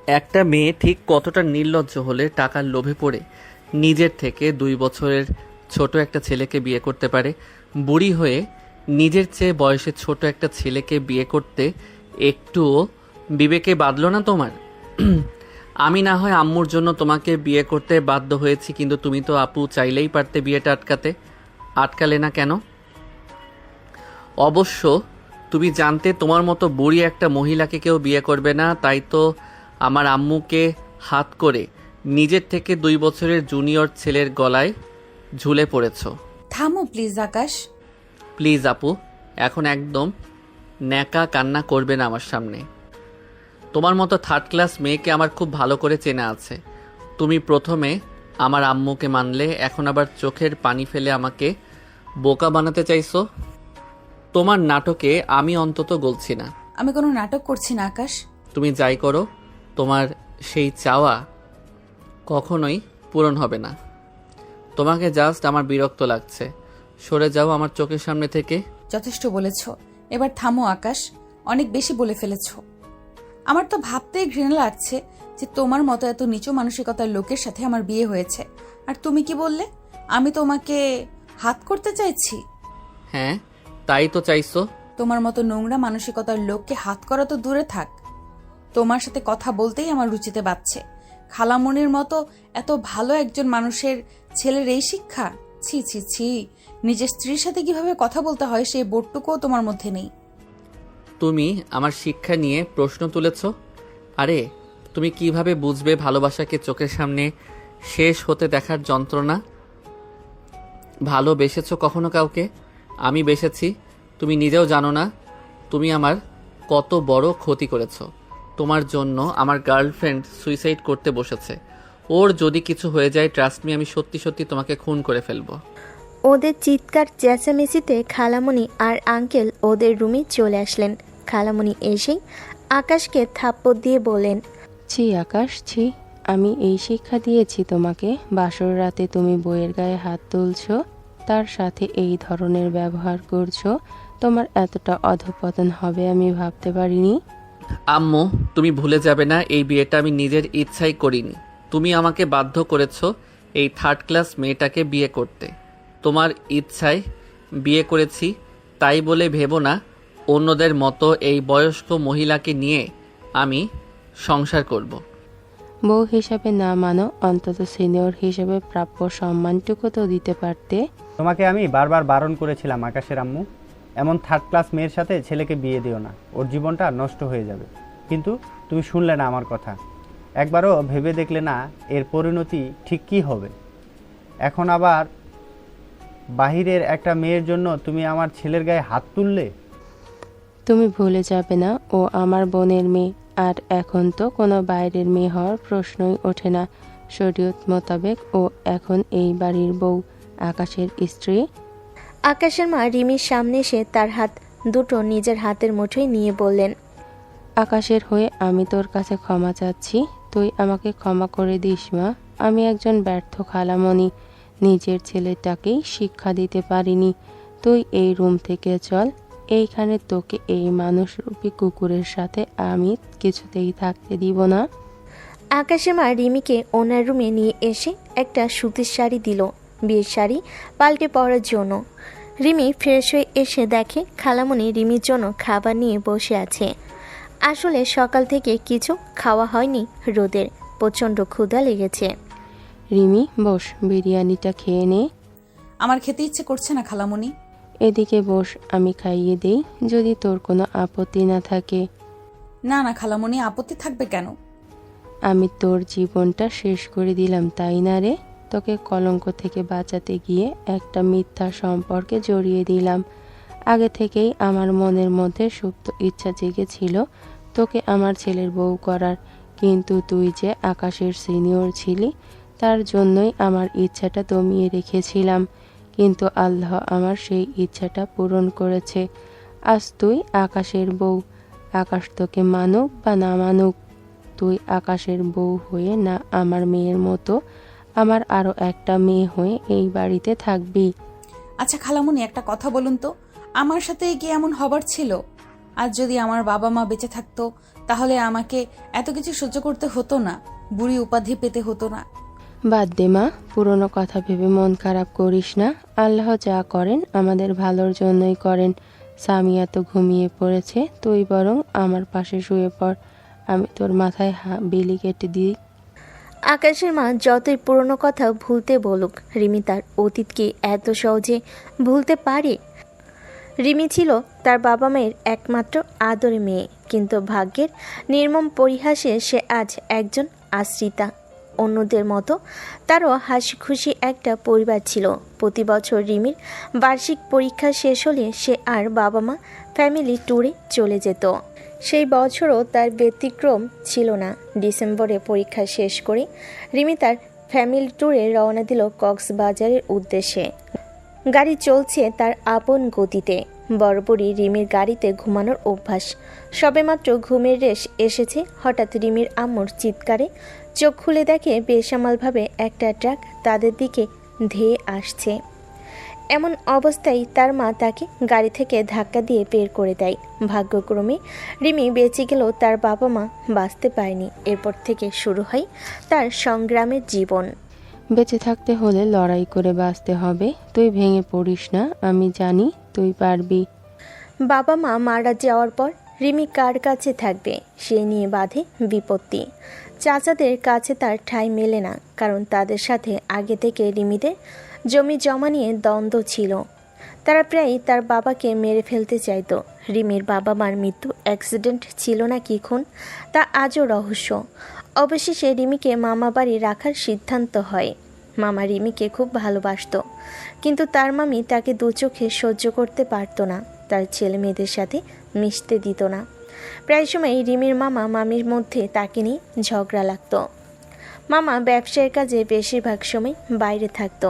একটা মেয়ে ঠিক কতটা নির্লজ্জ হলে টাকার লোভে পড়ে নিজের থেকে 2 বছরের ছোট একটা ছেলেকে বিয়ে করতে পারে। বুড়ি হয়ে নিজের চেয়ে বয়সে ছোট একটা ছেলেকে বিয়ে করতে একটুও বিবেকে বাঁধলো না তোমার? আমি না হয় আম্মুর জন্য তোমাকে বিয়ে করতে বাধ্য হয়েছি, কিন্তু তুমি তো আপু চাইলেই পারতে বিয়েটা আটকাতে। আটকালে না কেন? অবশ্য তুমি জানতে তোমার মতো বুড়ি একটা মহিলাকে কেউ বিয়ে করবে না, তাই তো আমার আম্মুকে হাত করে নিজের থেকে 2 বছরের জুনিয়র ছেলের গলায় ঝুলে পড়েছ। থামো প্লিজ আকাশ। প্লিজ আপু, এখন একদম ন্যাকা কান্না করবে না আমার সামনে। তোমার মতো থার্ড ক্লাস মেয়েকে আমার খুব ভালো করে চেনা আছে। তুমি প্রথমে আমার আম্মুকে মানলে, এখন আবার চোখের পানি ফেলে আমাকে বোকা বানাতে চাইছো। তোমার নাটকে আমি অন্তত গলছি না। আমি কোনো নাটক করছি না আকাশ। তুমি যাই করো, তোমার সেই চাওয়া কখনোই পূরণ হবে না। তোমাকে জাস্ট আমার বিরক্ত লাগছে। সরে যাও আমার চোখের সামনে থেকে। যথেষ্ট বলেছ, এবার থামো আকাশ, অনেক বেশি বলে ফেলেছ। আমার তো ভাবতেই ঘৃণা লাগছে যে তোমার মতো এত নিচু মানসিকতার লোকের সাথে আমার বিয়ে হয়েছে। আর তুমি কি বললে? আমি তোমাকে হাত করতে চাইছি? হ্যাঁ, তাই তো চাইছো। তোমার মতো নোংরা মানসিকতার লোককে হাত করা তো দূরে থাক, তোমার সাথে কথা বলতেই আমার রুচিতে বাজছে। খালামণির মতো এত ভালো একজন মানুষের ছেলের এই শিক্ষা! ছি ছি ছি, নিজের স্ত্রীর সাথে কিভাবে কথা বলতে হয় সেই বোধটুকুও তোমার মধ্যে নেই। তুমি আমার শিক্ষা নিয়ে প্রশ্ন তুলেছ? আরে, তুমি কিভাবে বুঝবে ভালোবাসাকে চোখের সামনে শেষ হতে দেখার যন্ত্রণা? ভালোবেসেছ কখনো কাউকে? আমি বেসেছি, তুমি নিজেও জানো না তুমি আমার কত বড় ক্ষতি করেছ। তোমার জন্য আমার গার্লফ্রেন্ড সুইসাইড করতে বসেছে। ওর যদি কিছু হয়ে যায়, ট্রাস্ট মি, আমি সত্যি সত্যি তোমাকে খুন করে ফেলবো। ওদের চিৎকার চেঁচামেচিতে খালামণি আর আঙ্কেল ওদের রুমে চলে আসলেন। খালামণি এসেই আকাশকে থাপ্পড় দিয়ে বলেন, ছি আকাশ, ছি। আমি এই শিক্ষা দিয়েছি তোমাকে? বাসর রাতে তুমি বইয়ের গায়ে হাত তুলছো, তার সাথে এই ধরনের ব্যবহার করছো। তোমার এতটা অধঃপতন হবে আমি ভাবতে পারিনি। আম্মু, তুমি ভুলে যাবে না এই বিয়েটা আমি নিজের ইচ্ছাই করিনি। তুমি আমাকে বাধ্য করেছো এই থার্ড ক্লাস মেয়েটাকে বিয়ে করতে। তোমার ইচ্ছায় বিয়ে করেছি, তাই বলে ভেবো না অন্যদের মতো এই বয়স্ক মহিলাকে নিয়ে আমি সংসার করব। বউ হিসাবে না মানো, অন্তত সিনিয়র হিসেবে প্রাপ্য সম্মানটুকু তো দিতে পারতে। তোমাকে আমি বারবার বারণ করেছিলাম আকাশের আম্মু, এমন থার্ড ক্লাস মেয়ের সাথে ছেলেকে বিয়ে দিও না, ওর জীবনটা নষ্ট হয়ে যাবে। কিন্তু তুমি শুনলে না আমার কথা, একবারও ভেবে দেখলে না এর পরিণতি ঠিক কী হবে। এখন আবার বাহিরের একটা মেয়ের জন্য তুমি আমার ছেলের গায়ে হাত তুললে। তুমি ভুলে যাবে না ও আমার বোনের মেয়ে, আর এখন তো কোনো বাইরের মেয়ে হওয়ার প্রশ্নই ওঠে না। শরীয়ত মোতাবেক ও এখন এই বাড়ির বউ, আকাশের স্ত্রী। আকাশের মা রিমির সামনে এসে তার হাত দুটো নিজের হাতের মুঠোয় নিয়ে বললেন, আকাশের হয়ে আমি তোর কাছে ক্ষমা চাচ্ছি, তুই আমাকে ক্ষমা করে দিস মা। আমি একজন ব্যর্থ খালামণি, নিজের ছেলেটাকেই শিক্ষা দিতে পারিনি। তুই এই রুম থেকে চল, এইখানে তোকে এই মানুষরূপী কুকুরের সাথে আমি কিছুতেই থাকতে দিব না। আকাশের মা রিমিকে ওনার রুমে নিয়ে এসে একটা সুতির শাড়ি দিল, বিয়ের শাড়ি পাল্টে পরার জন্য। রিমি ফ্রেশ হয়ে এসে দেখে খালামণি রিমির জন্য খাবার নিয়ে বসে আছে। আসলে সকাল থেকে কিছু খাওয়া হয়নি, রোদের প্রচণ্ড ক্ষুধা লেগেছে। রিমি বস, বিরিয়ানিটা খেয়ে নে। আমার খেতে ইচ্ছে করছে না খালামণি। এদিকে বস, আমি খাইয়ে দেই, যদি তোর কোনো আপত্তি না থাকে। না না খালামণি, আপত্তি থাকবে কেন? আমি তোর জীবনটা শেষ করে দিলাম তাই না রে? তোকে কলঙ্ক থেকে বাঁচাতে গিয়ে একটা মিথ্যা সম্পর্কে জড়িয়ে দিলাম। আগে থেকেই আমার মনের মধ্যে সুপ্ত ইচ্ছা জেগেছিল তোকে আমার ছেলের বউ করার, কিন্তু তুই যে আকাশের সিনিয়র ছিলি, তার জন্যই আমার ইচ্ছাটা দমিয়ে রেখেছিলাম। কিন্তু আল্লাহ আমার সেই ইচ্ছাটা পূরণ করেছে। আজ তুই আকাশের বউ। আকাশ তোকে মানুক বা না মানুক, তুই আকাশের বউ হয়ে না আমার মেয়ের মতো আমার আরও একটা মেয়ে হয়ে এই বাড়িতে থাকবি। আচ্ছা খালামণি, একটা কথা বলুন তো, আমার সাথে কি এমন হবার ছিল? আজ যদি আমার বাবা মা বেঁচে থাকতো তাহলে আমাকে এত কিছু সহ্য করতে হতো না, বুড়ি উপাধি পেতে হতো না। বাদ দে মা, পুরনো কথা ভেবে মন খারাপ করিস না। আল্লাহ যা করেন আমাদের ভালোর জন্যই করেন। সামিয়া তো ঘুমিয়ে পড়েছে, তুই বরং আমার পাশে শুয়ে পড়, আমি তোর মাথায় বিলি কেটে দিই। আকাশের মা যতই পুরনো কথা ভুলতে বলুক, রিমি তার অতীতকে এত সহজে ভুলতে পারে? রিমি ছিল তার বাবা মায়ের একমাত্র আদরে মেয়ে, কিন্তু ভাগ্যের নির্মম পরিহাসে সে আজ একজন আশ্রিতা। অন্যদের মতো তারও হাসি খুশি একটা পরিবার ছিল। প্রতি বছর রিমির বার্ষিক পরীক্ষা শেষ হলে সে আর বাবা মা ফ্যামিলি ট্যুরে চলে যেত। সেই বছরও তার ব্যতিক্রম ছিল না। ডিসেম্বরে পরীক্ষা শেষ করে রিমি তার ফ্যামিলি ট্যুরে রওনা দিল কক্সবাজারের উদ্দেশ্যে। গাড়ি চলছে তার আপন গতিতে। বরাবরই রিমির গাড়িতে ঘুমানোর অভ্যাস। সবেমাত্র ঘুমের রেশ এসেছে, হঠাৎ রিমির আম্মুর চিৎকারে চোখ খুলে দেখে বেসামালভাবে একটা ট্রাক তাদের দিকে ধেয়ে আসছে। এমন অবস্থায় তার মা তাকে গাড়ি থেকে ধাক্কা দিয়ে বের করে দেয়। ভাগ্যক্রমে রিমি বেঁচে গেলেও তার বাবা মা বাঁচতে পারেনি। এরপর থেকে শুরু হয় তার সংগ্রামের জীবন। বেঁচে থাকতে হলে লড়াই করে বাঁচতে হবে। তুই ভেঙে পড়িস না, আমি জানি তুই পারবি। বাবা মা মারা যাওয়ার পর রিমি কার কাছে থাকবে, সে নিয়ে বাঁধে বিপত্তি। চাচাদের কাছে তার ঠাঁই মেলে না, কারণ তাদের সাথে আগে থেকে রিমিদের জমি জমা নিয়ে দ্বন্দ্ব ছিল। তারা প্রায়ই তার বাবাকে মেরে ফেলতে চাইতো। রিমির বাবা মার মৃত্যু অ্যাক্সিডেন্ট ছিল না কি খুন, তা আজও রহস্য। অবশেষে রিমিকে মামা বাড়ি রাখার সিদ্ধান্ত হয়। মামা রিমিকে খুব ভালোবাসতো, কিন্তু তার মামি তাকে দু চোখে সহ্য করতে পারতো না। তার ছেলে মেয়েদের সাথে মিশতে দিত না। প্রায় সময় রিমির মামা মামির মধ্যে তাকে নিয়ে ঝগড়া লাগতো। মামা ব্যবসায়ের কাজে বেশিরভাগ সময় বাইরে থাকতো,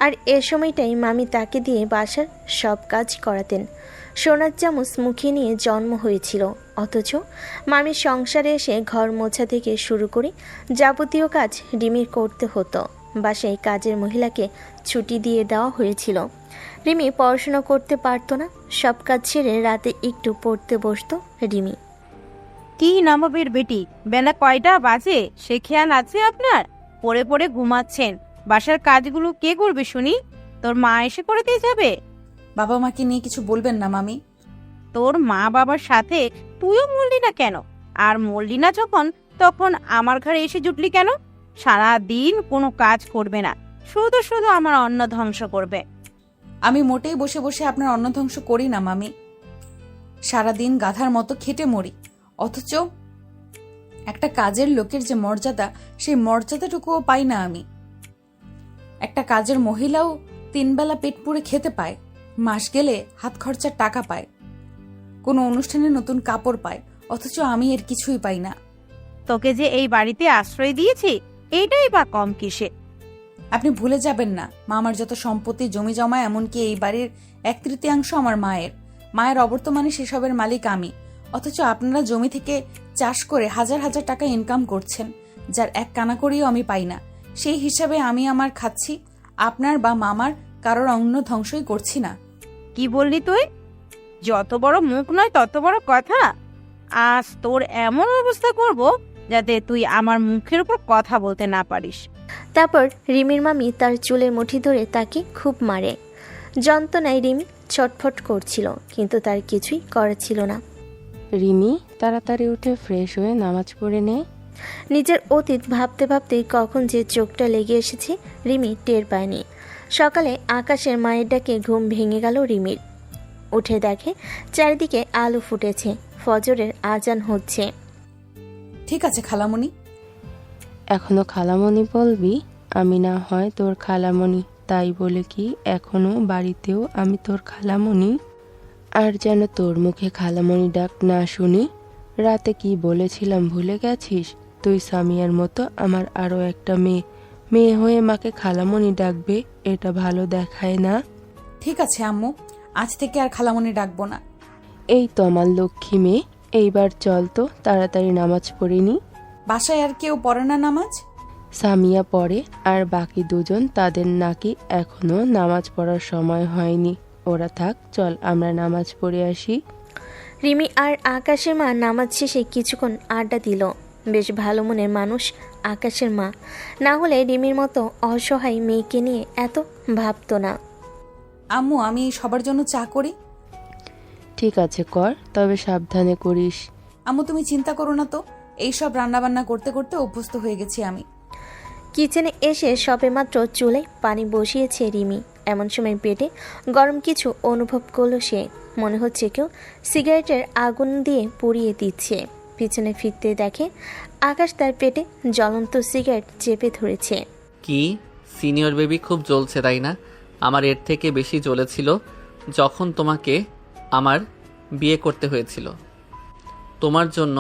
আর এ সময়টাই মামি তাকে দিয়ে বাসার সব কাজ করাতেন। সোনার চামচ মুখে নিয়ে জন্ম হয়েছিল, অথচ মামির সংসারে এসে ঘর মোছা থেকে শুরু করে যাবতীয় কাজ রিমির করতে হতো। বাসায় কাজের মহিলাকে ছুটি দিয়ে দেওয়া হয়েছিল। রিমি পড়াশোনা করতে পারতো না। সব কাজ ছেড়ে রাতে একটু পড়তে বসতো রিমি। কি নবাবের বেটি, বেলা কয়টা বাজে সে খেয়াল আছে আপনার? পড়ে পড়ে ঘুমাচ্ছেন। বাসার কাজগুলো কে করবে শুনি? তোর মা এসে করে দিয়ে যাবে? বাবা মাকে নিয়ে কিছু বলবেন না মামি। তোর মা বাবার সাথে তুইও মরলি না কেন? আর মরলি না যখন, তখন আমার ঘরে এসে জুটলি কেন? সারা দিন কোনো কাজ করবে না, শুধু শুধু আমার অন্ন ধ্বংস করবে। আমি মোটেই বসে বসে আপনার অন্ন ধ্বংস করি না মামি। সারাদিন গাধার মতো খেটে মরি, অথচ একটা কাজের লোকের যে মর্যাদা, সেই মর্যাদাটুকুও পাই না আমি। একটা কাজের মহিলাও 3 বেলা পেট পুড়ে খেতে পায়, মাস গেলে হাত খরচার টাকা পায়, কোনো অনুষ্ঠানে নতুন কাপড় পায়, অথচ আমি এর কিছুই পাই না। তোকে যে এই বাড়িতে আশ্রয় দিয়েছি, এইটাই বা কম কিসে? আপনি ভুলে যাবেন না, মামার যত সম্পত্তি জমি জমা, এমনকি এই বাড়ির 1/3 আমার মায়ের। মায়ের অবর্তমানে সেসবের মালিক আমি, অথচ আপনারা জমি থেকে চাষ করে হাজার হাজার টাকা ইনকাম করছেন, যার এক কানাকড়িও আমি পাই না। সেই হিসাবে আমি আমার খাচ্ছি, আপনার বা মামার কারোর অন্ন ধ্বংসই করছি না। কি বললি তুই? যত বড় মুখ নয় তত বড় কথা। আজ তোর এমন অবস্থা করব যাতে তুই আমার মুখের উপর কথা বলতে না পারিস। তারপর রিমির মামি তার চুলের মুঠি ধরে তাকে খুব মারে। যন্ত্রণায় রিমি ছটফট করছিল, কিন্তু তার কিছুই করার ছিল না। রিমি, তাড়াতাড়ি উঠে ফ্রেশ হয়ে নামাজ পড়ে নে। নিজের অতীত ভাবতে ভাবতে কখন যে চোখটা লেগে এসেছে রিমি টের পায়নি। সকালে আকাশের মায়ের ডাকে ঘুম ভেঙে গেল রিমির। উঠে দেখে চারিদিকে আলো ফুটেছে, ফজরের আজান হচ্ছে। ঠিক আছে খালামণি। এখনো খালামণি বলবি? আমি না হয় তোর খালামণি, তাই বলে কি এখনো বাড়িতেও আমি তোর খালামণি? আর যেন তোর মুখে খালামণি ডাক না শুনি। রাতে কি বলেছিলাম ভুলে গেছিস? তুই সামিয়ার মতো আমার আরও একটা মেয়ে হয়ে মাকে খালামণি ডাকবে, এটা ভালো দেখায় না। ঠিক আছে আম্মু, আজ থেকে আর খালামণি ডাকবো না। এই তো আমার লক্ষ্মী মেয়ে, এইবার চল তো তাড়াতাড়ি নামাজ পড়িনি। বাসায় আর কেউ পড়ে না নামাজ? সামিয়া পড়ে, আর বাকি দুজন তাদের নাকি এখনো নামাজ পড়ার সময় হয়নি। ওরা থাক, চল আমরা নামাজ পড়ে আসি। রিমি আর আকাশের মা নামাজ শেষে কিছুক্ষণ আড্ডা দিল। বেশ ভালো মনের মানুষ আকাশের মা, না হলে রিমির মতো অসহায় মেয়েকে নিয়ে এত ভাবতো না। আম্মু, আমি সবার জন্য চা করি। ঠিক আছে কর, তবে সাবধানে করিস। আম্মু, তুমি চিন্তা করো না তো, এইসব রান্নাবান্না করতে করতে অভ্যস্ত হয়ে গেছি আমি। কিচেনে এসে সবেমাত্র চুলায় পানি বসিয়েছে রিমি। এমন সময় পেটে গরম কিছু অনুভব করলো সে। মনে হচ্ছে কেউ সিগারেটের আগুন দিয়ে পুড়িয়ে দিচ্ছে। পিছনে ফিরতে দেখে আকাশ তার পেটে জ্বলন্ত সিগারেট চেপে ধরেছে। কি সিনিয়র বেবি, খুব জ্বলছে তাই না? আমার এর থেকে বেশি জ্বলেছিল যখন তোমাকে আমার বিয়ে করতে হয়েছিল। তোমার জন্য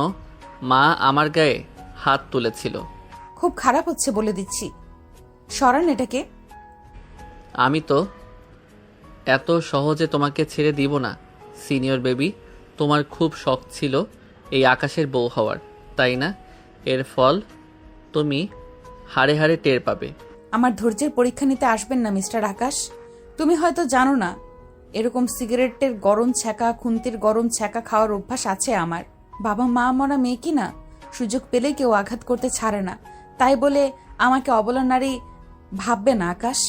মা আমার গায়ে হাত তুলেছিল। খুব খারাপ হচ্ছে বলে দিচ্ছি, সরান এটাকে। আমি তো এত সহজে তোমাকে ছেড়ে দিব না সিনিয়র বেবি। তোমার খুব শখ ছিল এই আকাশের বউ হওয়ার, তাই না? এর ফল তুমি হাড়ে হাড়ে টের পাবে। আমার ধৈর্যের পরীক্ষা নিতে আসবেন না মিস্টার আকাশ। তুমি হয়তো জানো না, এরকম সিগারেটের গরম ছ্যাঁকা, খুন্তির গরম ছ্যাঁকা খাওয়ার অভ্যাস আছে আমার। বাবা মা মরা মেয়ে কি না, সুযোগ পেলে কেউ আঘাত করতে ছাড়ে না। তাই বলে আমাকে অবলা নারী ভাববে না আকাশ।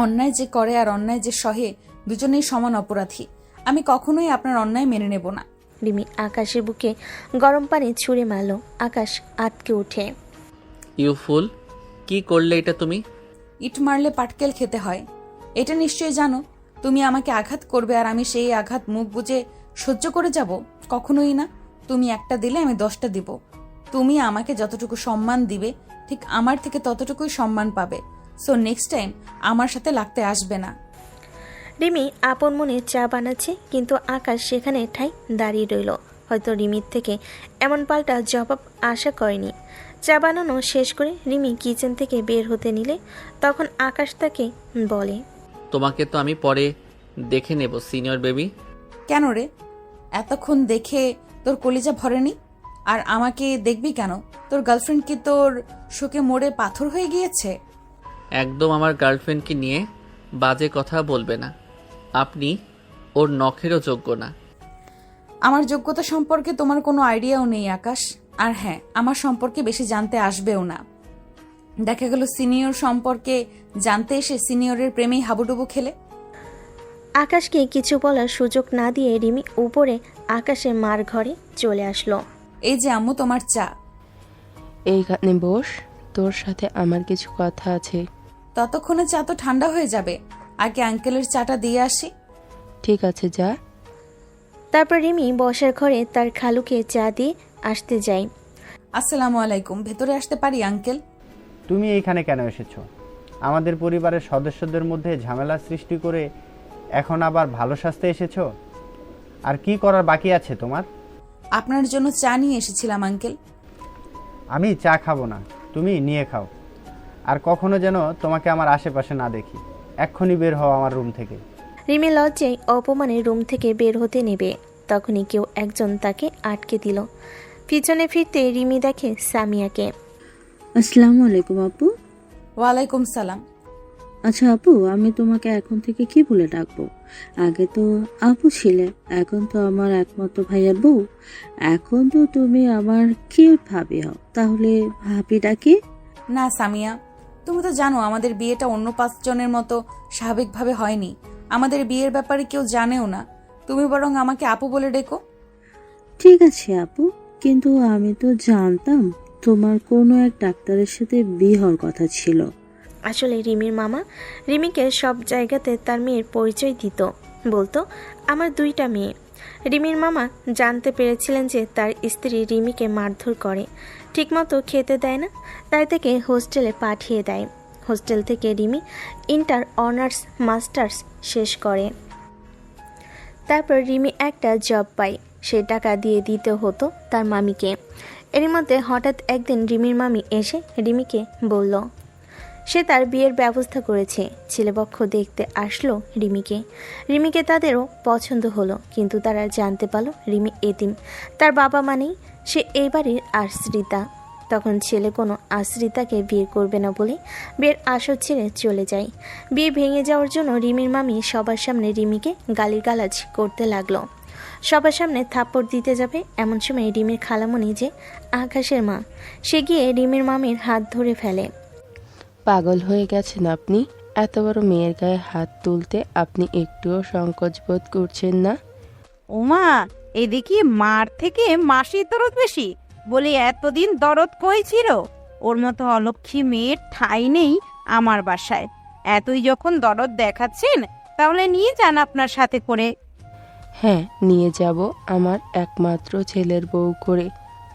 অন্যায় যে করে আর অন্যায় যে সহে, দুজনেই সমান অপরাধী। আমি কখনোই আপনার অন্যায় মেনে নেব না। রিমি আকাশের বুকে গরম পানি ছুঁড়ে মারল। আকাশ আটকে উঠে। ইউ ফুল, কি করলে এটা তুমি? ইট মারলে পাটকেল খেতে হয়, এটা নিশ্চয়ই জানো। তুমি আমাকে আঘাত করবে আর আমি সেই আঘাত মুখ বুজে সহ্য করে যাব? কখনোই না। তুমি একটা দিলে আমি 10টা দিব। তুমি আমাকে যতটুকু সম্মান দিবে, ঠিক আমার থেকে ততটুকুই সম্মান পাবে। সো নেক্সট টাইম আমার সাথে লাগতে আসবে না। রিমি আপন মনে চা বানাচ্ছে, কিন্তু আকাশ সেখানে ঠাই দাঁড়িয়ে রইল। হয়তো রিমির থেকে এমন পাল্টা জবাব আশা করেনি। চা বানানো শেষ করে রিমি কিচেন থেকে বের হতে নিলে তখন আকাশ তাকে বলে, তোমাকে তো আমি পরে দেখে নেব সিনিয়র বেবি। কেন রে, এতক্ষণ দেখে তোর কলিজা ভরেনি? আর আমাকে দেখবি কেন? তোর গার্লফ্রেন্ড কি তোর শোকে মোড়ে পাথর হয়ে গিয়েছে? একদম আমার গার্লফ্রেন্ডকে নিয়ে বাজে কথা বলবে না। আপনি ওর নখেরও যোগ্য না। আমার যোগ্যতা সম্পর্কে তোমার কোনো আইডিয়াও নেই আকাশ। আর হ্যাঁ, আমার সম্পর্কে বেশি জানতে আসবেও না। দেখা গেল সিনিয়র সম্পর্কে জানতে এসে সিনিয়রের প্রেমেই হাবুডুবু খেলে। আকাশকে কিছু বলার সুযোগ না দিয়ে রিমি উপরে আকাশের মার ঘরে চলে আসলো। এই যে আম্মু, তোমার চা। এইখানে বস, তোর সাথে আমার কিছু কথা আছে। ততক্ষণে চা তো ঠান্ডা হয়ে যাবে, আগে আঙ্কেলের চাটা দিয়ে আসি। ঠিক আছে যা। তারপর রিমি বসার ঘরে তার খালুকে চা দিয়ে আসতে যায়। আসসালামু আলাইকুম, ভেতরে আসতে পারি আঙ্কেল? তুমি এইখানে কেন এসেছো? আমাদের পরিবারের সদস্যদের মধ্যে ঝামেলা সৃষ্টি করে এখন আবার ভালো সাজতে এসেছো? আর কি করার বাকি আছে তোমার? আপনার জন্য চা নিয়ে এসেছিলাম আঙ্কেল। আমি চা খাবো না, তুমি নিয়ে খাও। আর কখনো যেন তোমাকে আমার আশেপাশে না দেখি। এক্ষুনি বের হও আমার রুম থেকে। রিমি লজ্জায় অপমানে রুম থেকে বের হতে নেবে, তখনই কেউ একজন তাকে আটকে দিল। পিছনে ফিরতে রিমি দেখে সামিয়াকে। আসসালামু আলাইকুম আপু। ওয়ালাইকুম সালাম। আচ্ছা আপু, আমি তোমাকে এখন থেকে কি বলে ডাকবো? আগে তো আপু ছিলে, এখন তো আমার একমাত্র ভাইয়ার বউ। এখন তো তুমি আমার কিউট ভাবি হও, তাহলে ভাবি ডাকি? না সামিয়া, তুমি তো জানো আমাদের বিয়েটা অন্য 5 জনের মতো স্বাভাবিকভাবে হয়নি। আমাদের বিয়ের ব্যাপারে কেউ জানেও না। তুমি বরং আমাকে আপু বলে ডেকো। ঠিক আছে আপু, কিন্তু আমি তো জানতাম তোমার কোনো এক ডাক্তারের সাথে বিয়ে হওয়ার কথা ছিল। আসলে রিমির মামা রিমিকে সব জায়গাতে তার মেয়ের পরিচয় দিত, বলতো আমার 2টা মেয়ে। রিমির মামা জানতে পেরেছিলেন যে তার স্ত্রী রিমিকে মারধর করে, ঠিকমতো খেতে দেয় না, তাই তাকে হোস্টেলে পাঠিয়ে দেয়। হোস্টেল থেকে রিমি ইন্টার অনার্স মাস্টার্স শেষ করে। তারপর রিমি একটা জব পায়, সে টাকা দিয়ে দিতে হতো তার মামিকে। এরই মধ্যে হঠাৎ একদিন রিমির মামি এসে রিমিকে বলল সে তার বিয়ের ব্যবস্থা করেছে। ছেলেপক্ষ দেখতে আসলো রিমিকে তাদেরও পছন্দ হলো, কিন্তু তারা জানতে পারলো রিমি এতিম, তার বাবা মানেই সে এই বাড়ির আশ্রিতা। তখন ছেলে কোনো আশ্রিতাকে বিয়ে করবে না বলে বিয়ের আসর ছেড়ে চলে যায়। বিয়ে ভেঙে যাওয়ার জন্য রিমির মামি সবার সামনে রিমিকে গালিগালাজ করতে লাগলো। সবার সামনে থাপ্পড় দিতে যাবে, এমন সময় রিমির খালামণি যে আকাশের মা, সে গিয়ে রিমির মামির হাত ধরে ফেলে। পাগল হয়ে গেছেন আপনি? এত বড় মেয়ের গায়ে হাত তুলতে আপনি একটুও সংকোচ বোধ করছেন না? ওমা, এদিকে মার থেকে মাসির দরদ বেশি বলে এতদিন দরদ কই ছিল? ওর মতো অলক্ষী মেয়ের ঠাঁই নেই আমার বাসায়। এতই যখন দরদ দেখাচ্ছেন, তাহলে নিয়ে যান আপনার সাথে করে। হ্যাঁ, নিয়ে যাব আমার একমাত্র ছেলের বউ করে।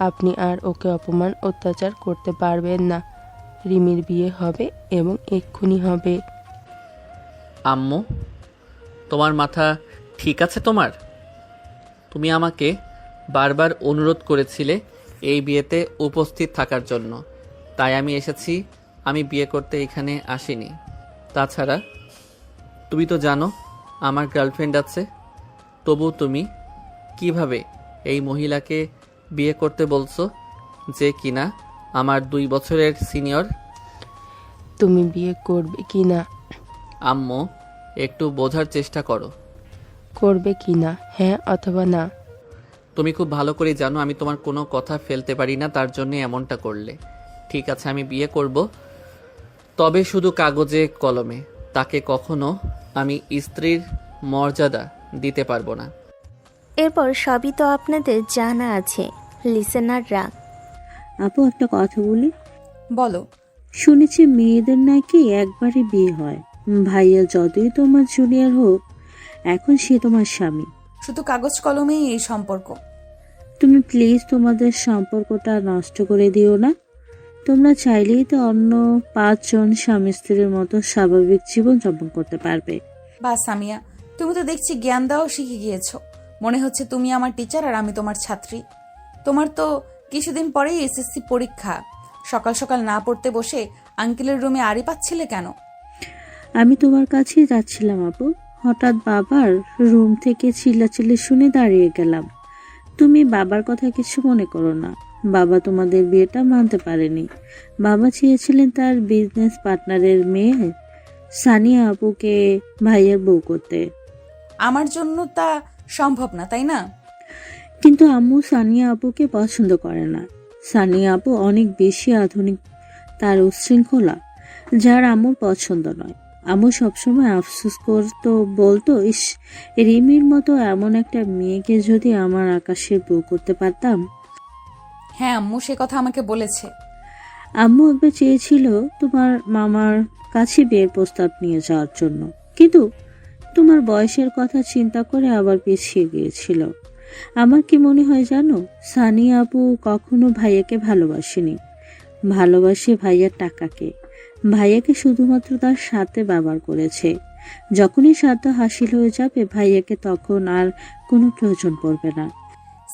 আপনি আর ওকে অপমান অত্যাচার করতে পারবেন না। রিমির বিয়ে হবে এবং এক্ষুনি হবে। আম্মু, তোমার মাথা ঠিক আছে তোমার? তুমি আমাকে বারবার অনুরোধ করেছিলে এই বিয়েতে উপস্থিত থাকার জন্য, তাই আমি এসেছি। আমি বিয়ে করতে এখানে আসিনি। তাছাড়া তুমি তো জানো আমার গার্লফ্রেন্ড আছে, তবু তুমি কিভাবে এই মহিলাকে বিয়ে করতে বলছো, যে কিনা আমার 2 বছরের সিনিয়র? তুমি বিয়ে করবে কি না? আম্মু, একটু বোঝার চেষ্টা করো। করবে কি না, হ্যাঁ অথবা না? তুমি খুব ভালো করে জানো আমি তোমার কোনো কথা ফেলতে পারি না, তার জন্য এমনটা করলে। ঠিক আছে, আমি বিয়ে করব, তবে শুধু কাগজে কলমে। তাকে কখনো আমি স্ত্রীর মর্যাদা দিতে পারবো না। এরপর সবই তো আপনাদের জানা আছে, লিসেনাররা। আপু, একটা কথা বলি। বলো। শুনেছি মেয়েদের নাকি একবারই বিয়ে হয়। ভাইয়া যতই তোমার জুনিয়র হোক, এখন সে তোমার স্বামী। শুধু কাগজ কলমেই এই সম্পর্ক। তুমি প্লিজ তোমাদের সম্পর্কটা নষ্ট করে দিও না। তোমরা চাইলেই তো অন্য 5 জন স্বামী স্ত্রীর মতো স্বাভাবিক জীবন যাপন করতে পারবে। বা সামিয়া, তুমি তো দেখছি জ্ঞান দেওয়াও শিখে গিয়েছো। মনে হচ্ছে তুমি আমার টিচার আর আমি তোমার ছাত্রী। তোমার তো কিছুদিন পরেই এসএসসি পরীক্ষা। সকাল সকাল না পড়তে বসে আঙ্কেলের রুমে আড়ি পাচ্ছিলে কেন? আমি তোমার কাছেই যাচ্ছিলাম আপু, হঠাৎ বাবার রুম থেকে চিল্লাচিল্লি শুনে দাঁড়িয়ে গেলাম। তুমি বাবার কথা কিছু মনে করো না। বাবা তোমাদের বিয়েটা মানতে পারেনি। বাবা চেয়েছিলেন তার বিজনেস পার্টনারের মেয়ে সানিয়া আপুকে ভাইয়ের বউ করতে। আমার জন্য তা সম্ভব না, তাই না? কিন্তু আম্মু সানিয়া আপুকে পছন্দ করে না। সানিয়া আপু অনেক বেশি আধুনিক, তার উচ্ছৃঙ্খলা, যার আম্মুর পছন্দ নয়। আম্মু সবসময় আফসোস করতো, বলতো, ইস, রিমির মতো এমন একটা মেয়েকে যদি আমার আকাশের বউ করতে পারতাম। হ্যাঁ, আম্মু সে কথা আমাকে বলেছে। আম্মু একবার চেয়েছিল তোমার মামার কাছে বিয়ের প্রস্তাব নিয়ে যাওয়ার জন্য, কিন্তু তোমার বয়সের কথা চিন্তা করে আবার পিছিয়ে গিয়েছিল। আমার কি মনে হয় জানো, সানিয়া আপু কখনো ভাইয়াকে ভালোবাসেনি। ভালোবাসে ভাইয়ার টাকাকে। ভাইয়াকে শুধুমাত্র তার সাথে ব্যবহার করেছে। যখনই সাধ্য হাসিল হয়ে যাবে ভাইয়াকে, তখন আর কোনো প্রয়োজন পড়বে না।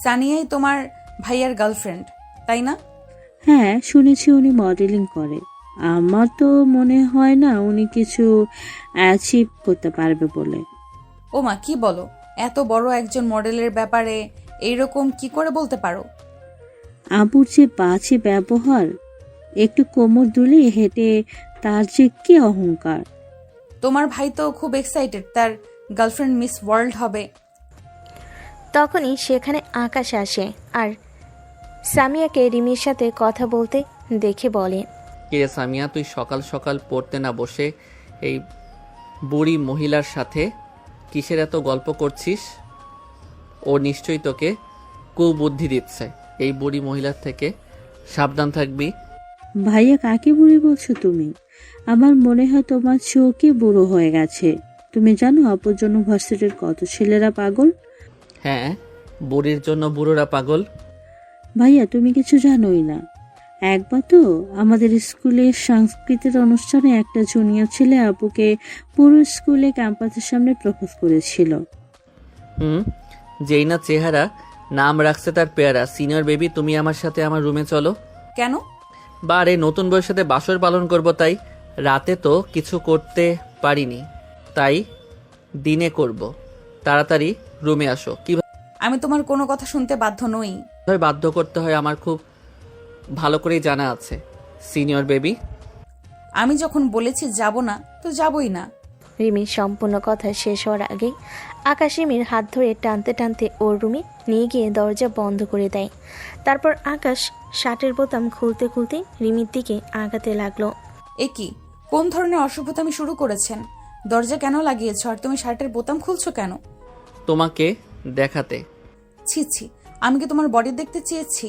সানিয়াই তোমার ভাইয়ার গার্লফ্রেন্ড, তাই না? হ্যাঁ, শুনেছি উনি মডেলিং করে। আমার তো মনে হয় না উনি কিছু অ্যাচিভ করতে পারবে বলে। ওমা, কি বলো? এত বড় একজন মডেলের ব্যাপারে এইরকম কি করে বলতে পারো? আবুর যে বাজে ব্যবহার, একটু কোমর দুলে হেঁটে, তার যে কি অহংকার। তোমার ভাই তো খুব এক্সাইটেড তার গার্লফ্রেন্ড মিস ওয়ার্ল্ড হবে। তখনই সেখানে আকাশ আসে আর সামিয়াকে রিমির সাথে কথা বলতে দেখে বলে, কিরে সামিয়া, তুই সকাল সকাল পড়তে না বসে এই বুড়ি মহিলার সাথে কিসের এত গল্প করছিস? ও নিশ্চয়ই তোকে কুবুদ্ধি দিচ্ছে। এই বুড়ি মহিলার থেকে সাবধান থাকবি। ভাইয়া, কাকে বুড়ি বলছো তুমি? আমার মনে হয় তোমার চোখে বুড়ো হয়ে গেছে। তুমি জানো আপুর জন্য ভার্সিটির কত ছেলেরা পাগল? হ্যাঁ, বুড়ির জন্য বুড়োরা পাগল। ভাইয়া, তুমি কিছু জানোই না। একবার তো আমাদের স্কুলের সাংস্কৃতিক অনুষ্ঠানে একটা জুনিয়র ছেলে আপুকে পুরো স্কুলে ক্যাম্পাসের সামনে প্রপোজ করেছিল। যেই না চেহারা, নাম রাখছে তার পেয়ারা। সিনিয়র বেবি, তুমি আমার সাথে আমার রুমে চলো। কেন? বারে নতুন বউয়ের সাথে বাসর পালন করব, তাই রাতে তো কিছু করতে পারিনি, তাই দিনে করব। তাড়াতাড়ি রুমে আসো। কিভাবে আমি তোমার কোনো কথা শুনতে বাধ্য নই। বাধ্য করতে হয় আমার খুব ভালো করেই জানা আছে সিনিয়র বেবি। আমি যখন বলেছি যাব না, তো যাবই না। রিমির সম্পূর্ণ কথা শেষ হওয়ার আগেই আকাশ রিমির হাত ধরে টানতে টানতে ওর রুমে নিয়ে গিয়ে দরজা বন্ধ করে দেয়। তারপর আকাশ শার্টের বোতাম খুলতে খুলতে রিমির দিকে আগাতে লাগলো। এ কি, কোন ধরনের অসভ্যতামি শুরু করেছেন? দরজা কেন লাগিয়েছ আর তুমি শার্টের বোতাম খুলছো কেন? তোমাকে দেখাতে। ছি ছি, আমি কি তোমার বডি দেখতে চেয়েছি?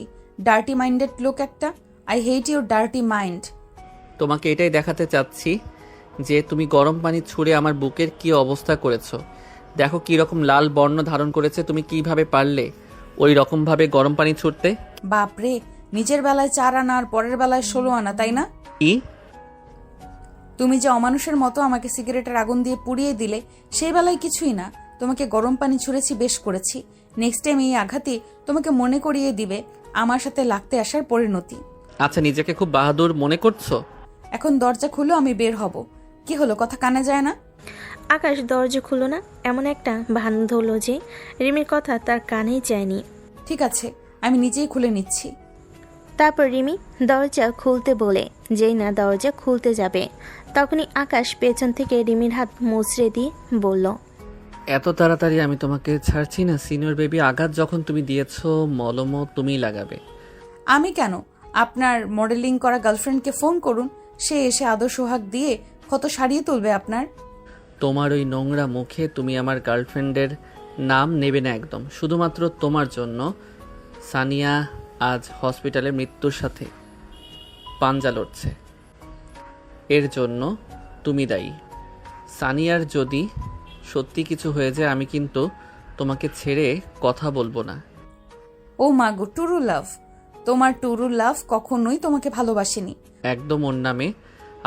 ডার্টি মাইন্ডেড লোক একটা। I hate your dirty mind. তোমাকে এটাই দেখাতে চাচ্ছি যে তুমি গরম পানি ছুঁড়ে আমার বুকের কি অবস্থা করেছো। দেখো কি রকম লাল বর্ণ ধারণ করেছে। তুমি কিভাবে পারলে ওই রকম ভাবে গরম পানি ছুঁড়তে? বাপরে, নিজের বেলায় 4 আনা আর পরের বেলায় 16 আনা, তাই না? কি? তুমি যে অমানুষের মতো আমাকে সিগারেটের আগুন দিয়ে পুড়িয়ে দিলে, সেই বেলায় কিছুই না। তোমাকে গরম পানি ছুঁড়েছি, বেশ করেছি। নেক্সট টাইম এই আঘাতই তোমাকে মনে করিয়ে দিবে আমার সাথে লাগতে আসার পরিণতি। আচ্ছা, নিজেকে খুব বাহাদুর মনে করছো? এখন দরজা খুলো, আমি বের হব। কি হলো, কথা কানে যায় না? আকাশ দরজা খুলো না এমন একটা ভান ধরল যে রিমির কথা তার কানেই যায়নি। ঠিক আছে, আমি নিজেই খুলে নিচ্ছি। তারপর রিমি দরজা খুলতে বলে যেই না দরজা খুলতে যাবে তখনই আকাশ পেছন থেকে রিমির হাত মুচড়ে দিয়ে বলল, এত তাড়াতাড়ি আমি তোমাকে ছাড়ছি না সিনিয়র বেবি। আঘাত যখন তুমি দিয়েছো, মলমও তুমিই লাগাবে। আমি কেন? আপনার মডেলিং করা গার্লফ্রেন্ডকে ফোন করুন, সে এসে আদর সোহাগ দিয়ে কত সারিয়ে তুলবে আপনার। তোমার ওই নোংরা মুখে তুমি আমার গার্লফ্রেন্ডের নাম নেবে না একদম। শুধুমাত্র তোমার জন্য সানিয়া আজ হসপিটালে মৃত্যুর সাথে পাঞ্জা লড়ছে। এর জন্য তুমি দায়ী। সানিয়ার যদি সত্যি কিছু হয়ে যায়, আমি কিন্তু তোমাকে ছেড়ে কথা বলবো না। ও মাগো, টুরু লাভ। তোমার টুরু লাভ কখনোই তোমাকে ভালোবাসেনি। একদম ওর নামে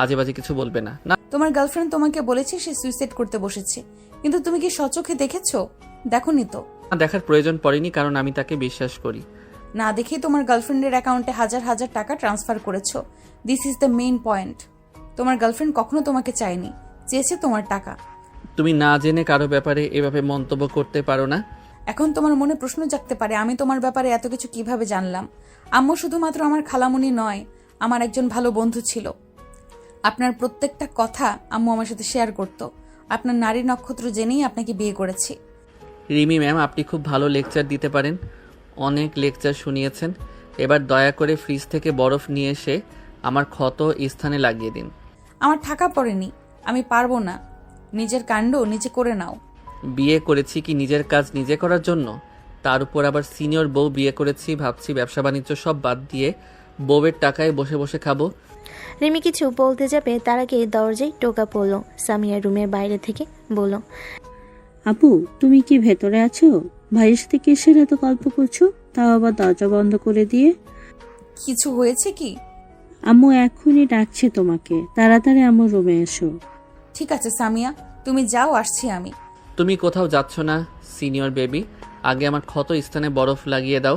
আজে বাজে কিছু বলবে না। না, তোমার গার্লফ্রেন্ড তোমাকে বলেছে সে সুইসাইড করতে বসেছে, কিন্তু তুমি কি সচোখে দেখেছো? দেখোনি তো। দেখার প্রয়োজন পড়েনি, কারণ আমি তাকে বিশ্বাস করি। না দেখেই তোমার গার্লফ্রেন্ডের অ্যাকাউন্টে হাজার হাজার টাকা ট্রান্সফার করেছো। This is the main point. তোমার গার্লফ্রেন্ড কখনো তোমাকে চায়নি, চেয়েছে তোমার টাকা। তুমি না জেনে কারো ব্যাপারে এভাবে মন্তব্য করতে পারো না। এখন তোমার মনে প্রশ্ন জাগতে পারে, আমি তোমার ব্যাপারে এত কিছু কিভাবে জানলাম? আম্মু শুধুমাত্র আমার খালামুনি নয়, আমার একজন ভালো বন্ধু ছিল। আপনার প্রত্যেকটা কথা আম্মু আমার সাথে শেয়ার করত। আপনার নারী নক্ষত্র জেনেই আপনাকে বিয়ে করেছি। রিমি ম্যাম, আপনি খুব ভালো লেকচার দিতে পারেন। অনেক লেকচার শুনিয়েছেন। এবার দয়া করে ফ্রিজ থেকে বরফ নিয়ে এসে আমার ক্ষত স্থানে লাগিয়ে দিন। আমার ঠাকা পড়েনি, আমি পারবো না। নিজের কাণ্ড নিজে করে নাও। বিয়ে করেছি কি নিজের কাজ নিজে করার জন্য? তার উপর আবার সিনিয়র বউ বিয়ে করেছি, ভাবছি ব্যবসা বাণিজ্য সব বাদ দিয়ে বউয়ের টাকায় বসে বসে খাবো। রিমি কিছু বলতে যাবে তার আগে দরজায় টোকা পড়ল। সামিয়া রুমের বাইরে থেকে বলল, আপু, তুমি কি ভেতরে আছো? ভাইয়ের সাথে কিসের এত গল্প করছো, তাও আবার দরজা বন্ধ করে দিয়ে? কিছু হয়েছে কি? আম্মু এক্ষুনি ডাকছে তোমাকে, তাড়াতাড়ি আমার রুমে এসো। ঠিক আছে সামিয়া, তুমি যাও, আসছি আমি। তুমি কোথাও যাচ্ছ না সিনিয়র বেবি। আগে আমার ক্ষত স্থানে বরফ লাগিয়ে দাও।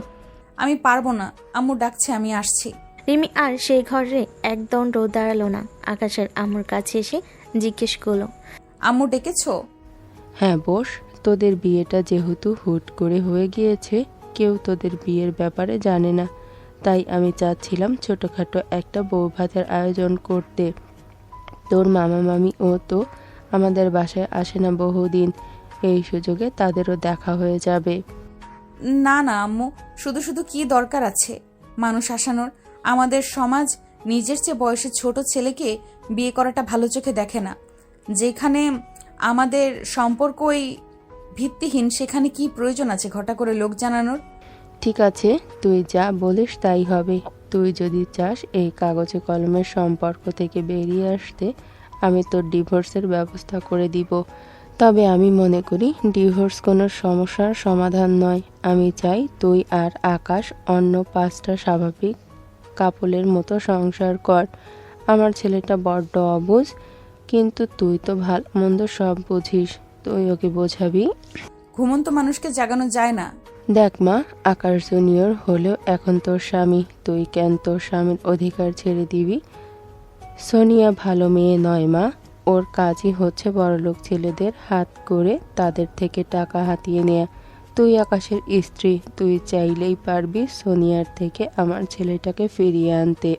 আমি পারবো না, আম্মু ডাকছে, আমি আসছি। রিমি আর সেই ঘরে একদণ্ড দাঁড়ালো না। আকাশের আম্মুর কাছে এসে জিজ্ঞেস করলো, আম্মু ডেকেছো? হ্যাঁ বস, তোদের বিয়েটা যেহেতু হুট করে হয়ে গিয়েছে, কেউ তোদের বিয়ের ব্যাপারে জানে না, তাই আমি চাচ্ছিলাম ছোটোখাটো একটা বৌভাতের আয়োজন করতে। তোর মামা মামি ও তো আমাদের বাসায় আসে না বহুদিন, এই সুযোগে তাদেরও দেখা হয়ে যাবে। না না আম্মু, শুধু শুধু কি দরকার আছে মানুষ আসানোর? আমাদের সমাজ নিজের চেয়ে বয়সে ছোট ছেলেকে বিয়ে করাটা ভালো চোখে দেখে না। যেখানে আমাদের সম্পর্কই ভিত্তিহীন, সেখানে কি প্রয়োজন আছে ঘটা করে লোক জানানোর? ঠিক আছে, তুই যা বলিস তাই হবে। তুই যদি চাস এই কাগজে কলমের সম্পর্ক থেকে বেরিয়ে আসতে, আমি তোর ডিভোর্সের ব্যবস্থা করে দিব। তবে আমি মনে করি ডিভোর্স কোনো সমস্যার সমাধান নয়। আমি চাই তুই আর আকাশ অন্য 5টা স্বাভাবিক কাপলের মতো সংসার কর। আমার ছেলেটা বড্ড অবুঝ, কিন্তু তুই তো ভালো মন্দ সব বুঝিস, তুই ওকে বোঝাবি। ঘুমন্ত মানুষকে জাগানো যায় না। দেখ মা, আকাশ জুনিয়র হলেও এখন তোর স্বামী, তুই কেন তোর স্বামীর অধিকার ছেড়ে দিবি? সোনিয়া ভালো মেয়ে নয় মা, ওর কাজই হচ্ছে বড়লোক ছেলেদের হাত করে তাদের থেকে টাকা হাতিয়ে নেয়া। তুই আকাশের স্ত্রী, তুই চাইলেই পারবি সোনিয়ার থেকে আমার ছেলেটাকে ফিরিয়ে আনতে।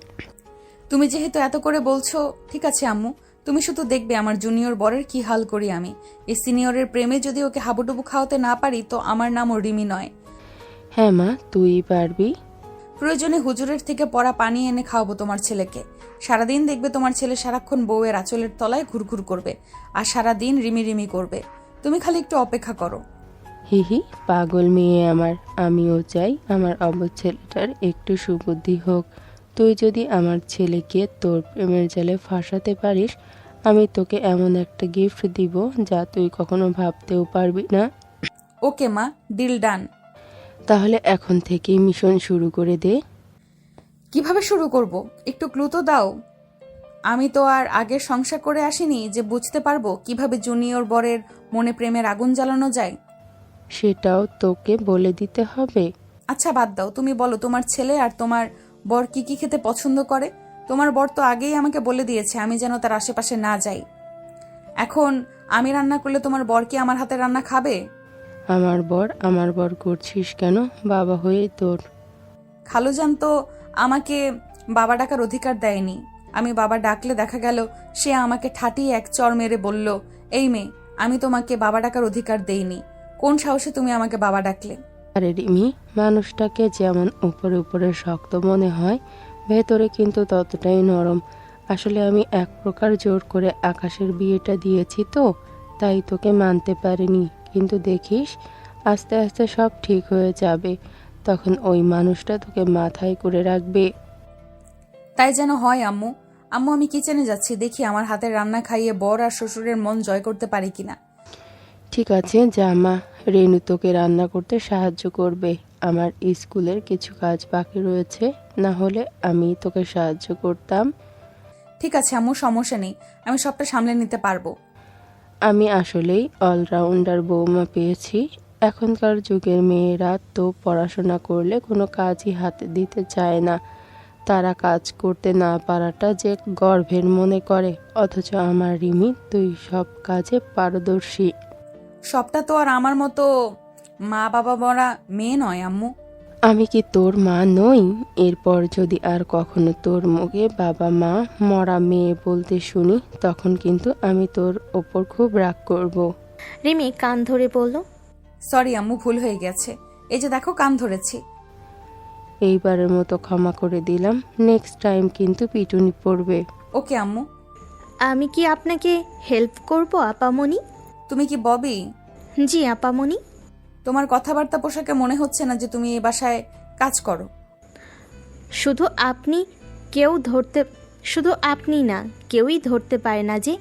তুমি যেহেতু এত করে বলছো, ঠিক আছে আম্মু, তুমি শুধু দেখবে আমার জুনিয়র বরের কি হাল করি আমি। এই সিনিয়রের প্রেমে যদি ওকে হাবুডুবু খাওয়াতে না পারি তো আমার নামও রিমি নয়। হ্যাঁ মা, তুই পারবি। প্রয়োজনে হুজুরের থেকে পড়া পানি এনে খাওয়াবো তোমার ছেলেকে। সারাদিন দেখবে তোমার ছেলে সারাক্ষণ বউয়ের আঁচলের তলায় ঘুরঘুর করবে আর সারাদিন রিমি রিমি করবে। তুমি খালি একটু অপেক্ষা করো। হিহি, পাগল মেয়ে আমার। আমিও চাই আমার অবুঝ ছেলেটার একটু সুবুদ্ধি হোক। তুই যদি আমার ছেলেকে তোর প্রেমের জালে ফাঁসাতে পারিস, আমি তোকে এমন একটা গিফট দিব যা তুই কখনো ভাবতেও পারবি না। ওকে মা, ডিল ডান। তাহলে এখন থেকেই মিশন শুরু করে দে। কিভাবে শুরু করব? একটু ক্লু তো দাও। আমি তো আর আগের সংসার করে আসিনি যে বুঝতে পারবো কিভাবে জুনিয়র বরের মনে প্রেমের আগুন জ্বালানো যায়। সেটাও তোকে বলে দিতে হবে। আচ্ছা বাদ দাও, তুমি বলো তোমার ছেলে আর তোমার বর কি কি খেতে পছন্দ করে। তোমার বর তো আগেই আমাকে বলে দিয়েছে আমি যেন তার আশেপাশে না যাই। এখন আমি রান্না করলে তোমার বর কি আমার হাতে রান্না খাবে? আমার বর করছিস কেন? বাবা হয়ে তোর। খালুজান তো আমাকে বাবা ডাকার অধিকার দেয়নি। আমি বাবা ডাকলে দেখা গেল সে আমাকে ঠাটিয়ে এক চড় মেরে বলল, এই মেয়ে, আমি তোমাকে বাবা ডাকার অধিকার দেইনি। কোন সাহসে তুমি আমাকে বাবা ডাকলে? আরে রিমি, মানুষটাকে যেমন উপরে উপরে শক্ত মনে হয়, ভেতরে কিন্তু ততটাই নরম। আসলে আমি এক প্রকার জোর করে আকাশের বিয়েটা দিয়েছি তো, তাই তোকে মানতে পারিনি। কিন্তু দেখিস, আস্তে আস্তে সব ঠিক হয়ে যাবে। তখন ওই মানুষটা তোকে মাথায় করে রাখবে। তাই যেন হয় আম্মু। আম্মু, আমি কিচেনে যাচ্ছি, দেখি আমার হাতের রান্না খাইয়ে বর আর শ্বশুরের মন জয় করতে পারি কিনা। ঠিক আছে, যা মা। রেনু তোকে রান্না করতে সাহায্য করবে। আমার স্কুলের কিছু কাজ বাকি রয়েছে, না হলে আমি তোকে সাহায্য করতাম। ঠিক আছে আম্মু, সমস্যা নেই, আমি সবটা সামলে নিতে পারবো। আমি আসলেই অলরাউন্ডার বৌমা পেয়েছি। এখনকার যুগের মেয়েরা তো পড়াশোনা করলে কোনো কাজই হাতে দিতে চায় না। তারা কাজ করতে না পারাটা যে গর্বের মনে করে। অথচ আমার রিমি, তুই সব কাজে পারদর্শী। সবটা তো আর আমার মতো মা বাবা মরা মেয়ে নয় আম্মু। আমি কি তোর মা নই? এরপর যদি আর কখনো তোর মুখে বাবা মা মরা মেয়ে বলতে শুনি, তখন কিন্তু আমি তোর ওপর খুব রাগ করব। রিমি কান ধরে বলল, সরি আম্মু, ভুল হয়ে গেছে। এই যে দেখো, কান ধরেছি। এইবারের মতো ক্ষমা করে দিলাম। নেক্সট টাইম কিন্তু পিটুনি পড়বে। ওকে আম্মু। আমি কি আপনাকে হেল্প করব আপামনি? তুমি কি ববি? জি আপামনি। তোমার কথাবার্তা পোশাকে মনে হচ্ছে না যে তুমি এই বাসায় কাজ করো। শুধু আপনি না, কেউই ধরতে পারে না যে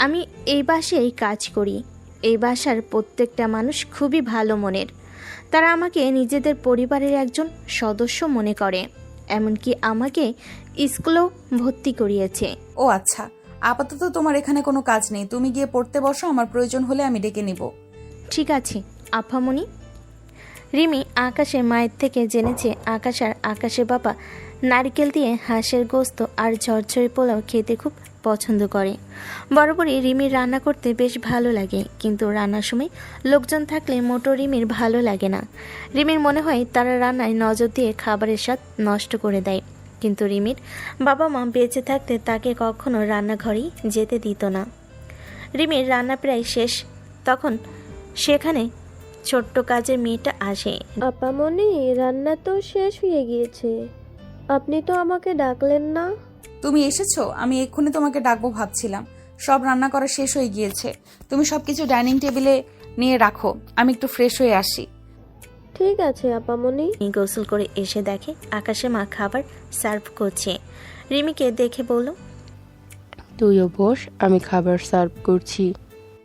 আমি এই বাসায় কাজ করি। এই বাসার প্রত্যেকটা মানুষ খুবই ভালো মনের। তারা আমাকে নিজেদের পরিবারের একজন সদস্য মনে করে। এমনকি আমাকে স্কুলেও ভর্তি করিয়েছে। ও আচ্ছা, আপাতত তোমার এখানে কোনো কাজ নেই, তুমি গিয়ে পড়তে বসো, আমার প্রয়োজন হলে আমি ডেকে নিব। ঠিক আছে আপামনি। রিমি আকাশের মায়ের থেকে জেনেছে আকাশ আর আকাশের বাবা নারকেল দিয়ে হাঁসের গোস্ত আর ঝরঝরে পোলাও খেতে খুব পছন্দ করে। বরাবরই রিমির রান্না করতে বেশ ভালো লাগে, কিন্তু রান্নার সময় লোকজন থাকলে মোটো রিমির ভালো লাগে না। রিমির মনে হয় তারা রান্নায় নজর দিয়ে খাবারের স্বাদ নষ্ট করে দেয়। কিন্তু রিমির বাবা মা বেঁচে থাকতে তাকে কখনো রান্নাঘরেই যেতে দিত না। রিমির রান্না প্রায় শেষ, তখন সেখানে ছোট্ট কাজের মেয়েটা আসে। আপামনি, রান্না তো শেষ হয়ে গিয়েছে, আপনি তো আমাকে ডাকলেন না। তুমি এসেছো? আমি এক্ষুনি তোমাকে ডাকবো ভাবছিলাম। সব রান্না করা শেষ হয়ে গিয়েছে, তুমি সবকিছু ডাইনিং টেবিলে নিয়ে রাখো, আমি একটু ফ্রেশ হয়ে আসি। ঠিক আছে আপামনি। গোসল করে এসে দেখে আকাশে মা খাবার সার্ভ করছে। রিমিকে দেখে বলল, তুইও বস, আমি খাবার সার্ভ করছি।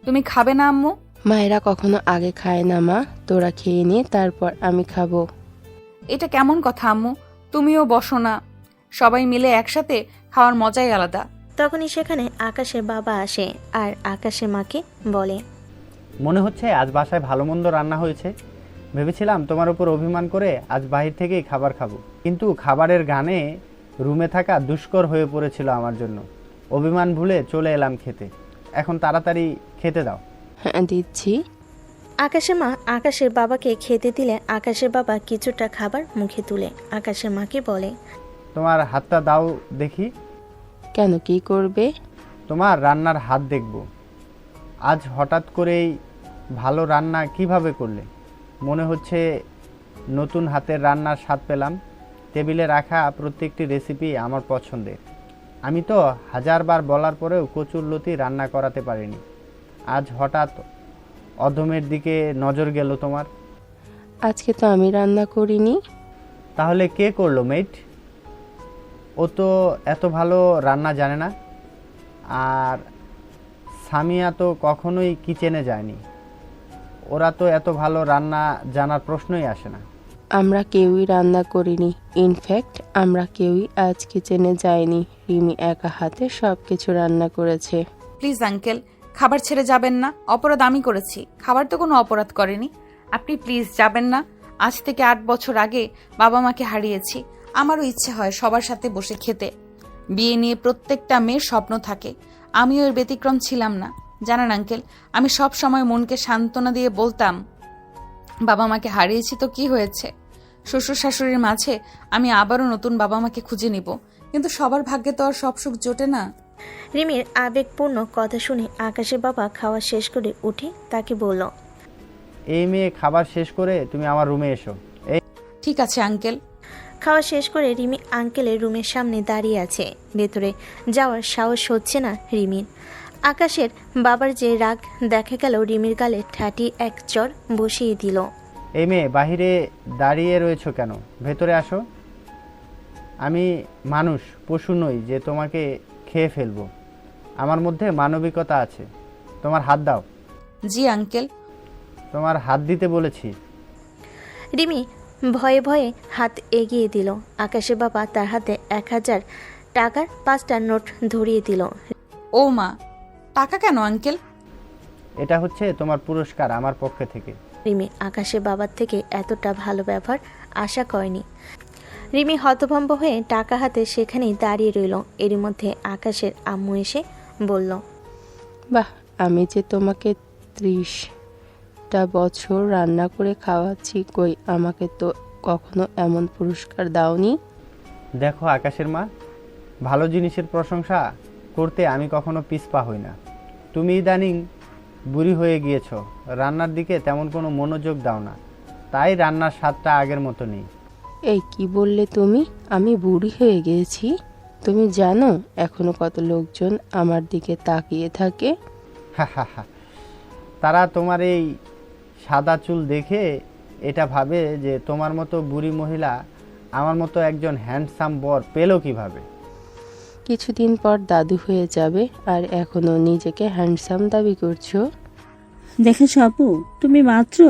তুমি খাবে না আম্মু? মায়েরা কখনো আগে খায় না মা, তোরা খেয়ে নে, তারপর আমি খাবো। এটা কেমন কথা আম্মু? তুমিও বসো না, সবাই মিলে একসাথে খাওয়ার মজাই আলাদা। তখনই সেখানে আকাশের বাবা আসে আর আকাশের মাকে বলে, মনে হচ্ছে আজ বাসায় ভালো মন্দ রান্না হয়েছে। ভেবেছিলাম তোমার উপর অভিমান করে আজ বাহির থেকেই খাবার খাবো, কিন্তু খাবারের গানে রুমে থাকা দুষ্কর হয়ে পড়েছিল আমার জন্য। অভিমান ভুলে চলে এলাম খেতে। এখন তাড়াতাড়ি খেতে দাও। হ্যাঁ দিচ্ছি। আকাশের মা আকাশের বাবাকে খেতে দিলে আকাশের বাবা কিছুটা খাবার মুখে তুলে আকাশের মাকে বলে, তোমার হাতটা দাও দেখি। কেন, কি করবে? তোমার রান্নার হাত দেখব। আজ হঠাৎ করেই ভালো রান্না কিভাবে করলে? মনে হচ্ছে নতুন হাতের রান্নার স্বাদ পেলাম। টেবিলে রাখা প্রত্যেকটি রেসিপি আমার পছন্দের। আমি তো হাজারবার বলার পরেও কচুরলতি রান্না করাতে পারিনি। আজ হঠাৎ অধমের দিকে নজর গেল তোমার। আজকে তো আমি রান্না করিনি। তাহলে কে করলো মেট? ও তো এত ভালো রান্না জানে না। আর সামিয়া তো কখনোই কিচেনে যায়নি। ওরা তো এত ভালো রান্না জানার প্রশ্নই আসে না। আমরা কেউই রান্না করিনি। ইনফ্যাক্ট আমরা কেউই আজ কিচেনে যাইনি। রিমি একা হাতে সব কিছু রান্না করেছে। প্লিজ আঙ্কেল, খাবার ছেড়ে যাবেন না। অপরাধ আমি করেছি, খাবার তো কোনো অপরাধ করেনি। আপনি প্লিজ যাবেন না। আজ থেকে 8 বছর আগে বাবা মাকে হারিয়েছি। আমারও ইচ্ছে হয় সবার সাথে বসে খেতে। বিয়ে নিয়ে প্রত্যেকটা মেয়ের স্বপ্ন থাকে, আমিও এর ব্যতিক্রম ছিলাম না। জানেন আঙ্কেল, আমি সব সময় মনকে সান্ত্বনা দিয়ে বলতাম, বাবা মাকে হারিয়েছি তো কি হয়েছে, শ্বশুর শাশুড়ির মাঝে আমি আবারও নতুন বাবা মাকে খুঁজে নিব। কিন্তু সবার ভাগ্যে তো আর সব সুখ জোটে না। রিমির আবেগপূর্ণ কথা শুনে আকাশের বাবা খাওয়া শেষ করে উঠে তাকে বলল, এই মেয়ে খাবার শেষ করে তুমি আমার রুমে এসো। ঠিক আছে আঙ্কেল। খাওয়া শেষ করে রিমি আঙ্কেলের রুমের সামনে দাঁড়িয়ে আছে। ভেতরে যাওয়ার সাহস হচ্ছে না রিমির। আকাশের বাবার যে রাগ দেখা গেল রিমির গালে ঠাটি এক চড় বসিয়ে দিল। এই মেয়ে বাহিরে দাঁড়িয়ে রয়েছো কেন? ভেতরে আসো। আমি মানুষ, পশু নই যে তোমাকে খেয়ে ফেলবো। আমার মধ্যে মানবিকতা আছে। তোমার হাত দাও। জি আঙ্কেল। তোমার হাত দিতে বলেছি। রিমি ভয়ে ভয়ে হাত এগিয়ে দিল। আকাশের বাবা তার হাতে 1000 টাকার 5টা নোট ধরিয়ে দিল। ও মা, টাকা কেন আঙ্কেল? এটা হচ্ছে তোমার পুরস্কার আমার পক্ষ থেকে। রিমি আকাশের বাবার থেকে এতটা ভালো ব্যবহার আশা করেনি। রিমি হতভম্ব হয়ে টাকা হাতে সেখানেই দাঁড়িয়ে রইল। এরই মধ্যে আকাশের আম্মু এসে বলল, বাহ, আমি যে তোমাকে 30টা বছর রান্না করে খাওয়াচ্ছি, কই আমাকে তো কখনো এমন পুরস্কার দাওনি। দেখো আকাশের মা, ভালো জিনিসের প্রশংসা করতে আমি কখনো পিছপা হই না। তুমি ইদানিং বুড়ি হয়ে গিয়েছ, রান্নার দিকে তেমন কোনো মনোযোগ দাও না, তাই রান্নার স্বাদটা আগের মতো নেই। এই কি বললে তুমি? আমি বুড়ি হয়ে গেছি? তুমি জানো এখনো কত লোকজন আমার দিকে তাকিয়ে থাকে? তারা তোমার এই সাদা চুল দেখে এটা ভাবে যে তোমার মতো বুড়ি মহিলা আমার মতো একজন হ্যান্ডসাম বর পেল কিভাবে। কিছুদিন পর দাদু হয়ে যাবে আর এখনো নিজেকে হ্যান্ডসাম দাবি করছো? দেখেছ আপু, তুমি মাত্র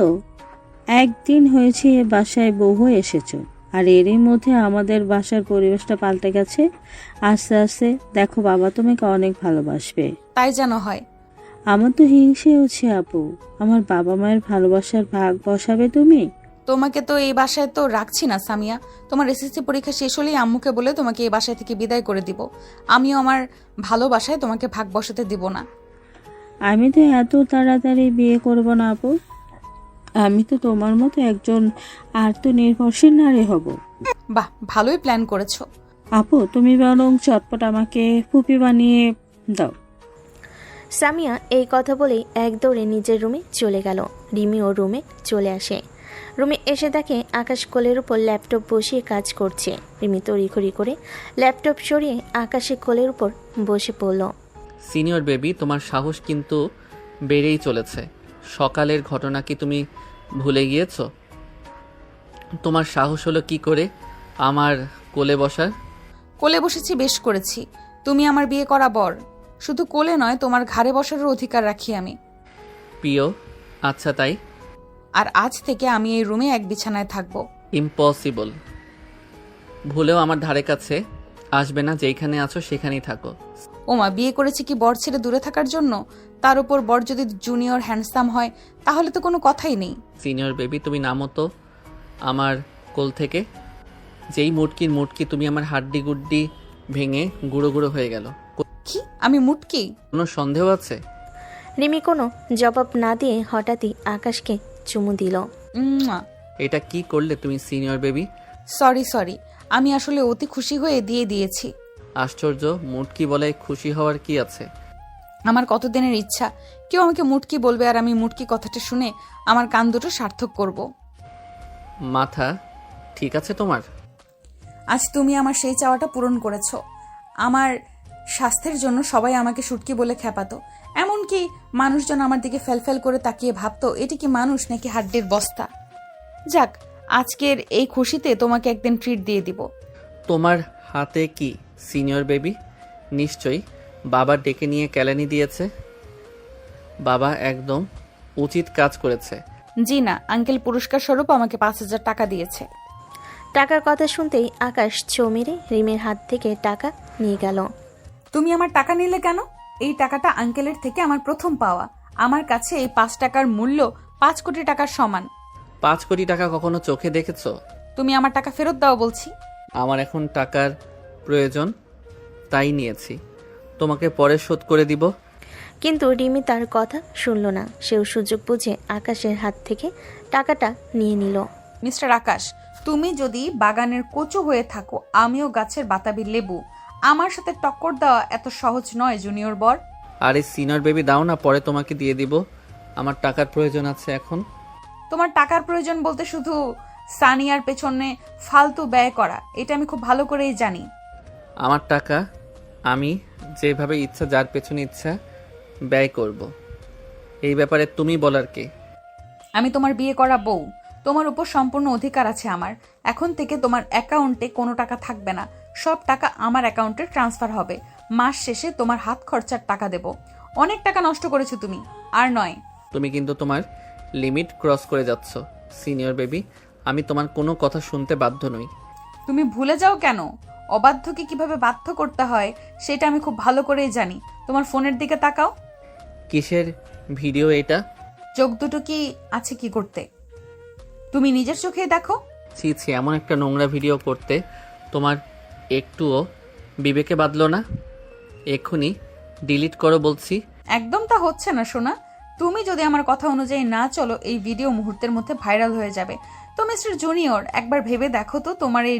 একদিন হয়েছে এ বাসায় বউ হয়ে এসেছো, আর এরই মধ্যে আমাদের বাসার পরিবেশটা পাল্টে গেছে। আস্তে আস্তে দেখো বাবা তোমাকে অনেক ভালোবাসবে। তাই যেন হয়। আমার তো হিংসে হচ্ছে আপু, আমার বাবা মায়ের ভালোবাসার ভাগ বসাবে তুমি। তোমাকে তো এই বাসায় তো রাখছি না সামিয়া। তোমার এসএসসি পরীক্ষা শেষ হলেই আম্মুকে বলে তোমাকে এই বাসায় থেকে বিদায় করে দিব। আমিও আমার ভালোবাসায় তোমাকে ভাগ বসাতে দিব না। আমি তো এত তাড়াতাড়ি বিয়ে করব না আপু। আমি তো তোমার মতো একজন আত্মনির্ভরশীল নারী হব। বাহ, ভালোই প্ল্যান করেছো। আপু তুমি বরং চটপট আমাকে ফুপি বানিয়ে দাও। সামিয়া এই কথা বলেই এক দৌড়ে নিজের রুমে চলে গেল। রিমি ও রুমে চলে আসে। রুমে এসে দেখে আকাশ কোলের উপর ল্যাপটপ বসিয়ে কাজ করছে। রিমি তড়িঘড়ি করে ল্যাপটপ সরিয়ে আকাশের কোলের উপর বসে পড়ল। সিনিয়র বেবি, তোমার সাহস কিন্তু বেড়েই চলেছে। সকালের ঘটনা কি তুমি ভুলে গিয়েছো? তোমার সাহস হলো কি করে আমার কোলে বসার? কোলে বসেছি বেশ করেছি। তুমি আমার বিয়ে করা বর। শুধু কোলে নয়, তোমার ঘাড়ে বসারও অধিকার রাখি আমি। প্রিয়, আচ্ছা তাই। আর আজ থেকে আমি এই রুমে এক বিছানায় থাকবো। ইম্পসিবল। ভুলেও আমার ধারে কাছে আসবে না, যেখানে আছো সেখানেই থাকো। ওমা, বিয়ে করেছি কি বর ছেড়ে দূরে থাকার জন্য? তার উপর বর যদি জুনিয়র হ্যান্ডসাম হয় তাহলে তো কোনো কথাই নেই। সিনিয়র বেবি, তুমি নামো তো আমার কোল থেকে। যেই মুটকি তুমি আমার হাড্ডি গুড্ডি ভেঙে গুঁড়ো গুঁড়ো হয়ে গেল। কি আমি মুটকি? কোনো সন্দেহ আছে? রিমি কোনো জবাব না দিয়ে হঠাৎই আকাশকে চুমু দিল। এটা কি করলে তুমি সিনিয়র বেবি? সরি, আমি আসলে অতি খুশি হয়ে দিয়েছি। আশ্চর্য, মুটকি বলে খুশি হওয়ার কি আছে? আমার কতদিনের ইচ্ছা কেউ আমাকে মুটকি বলবে আর আমি মুটকি কথাটা শুনে আমার কান দুটো সার্থক করব। মাথা ঠিক আছে তোমার? আজ তুমি আমার সেই চাওয়াটা পূরণ করেছো। আমার স্বাস্থ্যের জন্য সবাই আমাকে শুটকি বলে খেপাতো, এমনকি মানুষজন আমার দিকে ফেলফেল করে তাকিয়ে ভাবতো এটি কি মানুষ নাকি হাড্ডির বস্তা। যাক, আজকের এই খুশিতে তোমাকে একদিন ট্রিট দিয়ে দিব। তোমার হাতে কি সিনিয়র বেবি? নিশ্চয়ই বাবা ডেকে নিয়ে কেলানি দিয়েছে। বাবা একদম উচিত কাজ করেছে। জি না, আঙ্কেল পুরস্কার স্বরূপ আমাকে 5,000 টাকা দিয়েছে। টাকার কথা শুনতেই আকাশ চৌ মেরে রিমির হাত থেকে টাকা নিয়ে গেল। তুমি আমার টাকা নিলে কেন? এই টাকাটা আঙ্কেলের থেকে আমার প্রথম পাওয়া। আমার কাছে এই 5 টাকার মূল্য 5 কোটি টাকার সমান। 5 কোটি টাকা কখনো চোখে দেখেছো? তুমি আমার টাকা ফেরত দাও বলছি। আমার এখন টাকার প্রয়োজন, তাই নিয়েছি। তোমাকে পরে শোধ করে দিব। কিন্তু রিমি তার কথা শুনল না। সেও সুযোগ বুঝে আকাশের হাত থেকে টাকাটা নিয়ে নিল। মিস্টার আকাশ, তুমি যদি বাগানের কচু হয়ে থাকো, আমিও গাছের বাতাবি লেবু। আমার সাথে টক্কর দেওয়া এত সহজ নয় জুনিয়র বর। আরে সিনিয়র বেবি দাও না, পরে তোমাকে দিয়ে দিব। আমার টাকার প্রয়োজন আছে এখন। তোমার টাকার প্রয়োজন বলতে শুধু সানিয়ার পেছনে ফালতু ব্যয় করা, এটা আমি খুব ভালো করেই জানি। আমার টাকা আমি যেভাবে ইচ্ছা, যার পেছনে ইচ্ছা ব্যয় করব। এই ব্যাপারে তুমি বলার কে? আমি তোমার বিয়ে করা বউ, তোমার উপর সম্পূর্ণ অধিকার আছে আমার। এখন থেকে তোমার অ্যাকাউন্টে কোনো টাকা থাকবে না, সব টাকা আমার অ্যাকাউন্টে ট্রান্সফার হবে। মাস শেষে তোমার হাত খরচার টাকা দেব। অনেক টাকা নষ্ট করেছো তুমি, আর নয়। তুমি কিন্তু তোমার লিমিট ক্রস করে যাচ্ছ সিনিয়র বেবি। আমি তোমার কোনো কথা শুনতে বাধ্য নই। তুমি ভুলে যাও কেন? অবাধ্যকে কিভাবে বাধ্য করতে হয় সেটা আমি খুব ভালো করেই জানি। তোমার ফোনের দিকে তাকাও। কিসের ভিডিও এটা? চোখ দুটো কি আছে কি করতে? তুমি নিজের চোখেই দেখো। ছি ছি, এমন একটা নোংরা ভিডিও করতে তোমার একটুও বিবেকে বাঁধলো না? এক্ষুনি ডিলিট করো বলছি। একদম তা হচ্ছে না সোনা। তুমি যদি আমার কথা অনুযায়ী না চলো, এই ভিডিও মুহূর্তের মধ্যে ভাইরাল হয়ে যাবে। তো মিস্টার জুনিয়র, একবার ভেবে দেখো তো, তোমার এই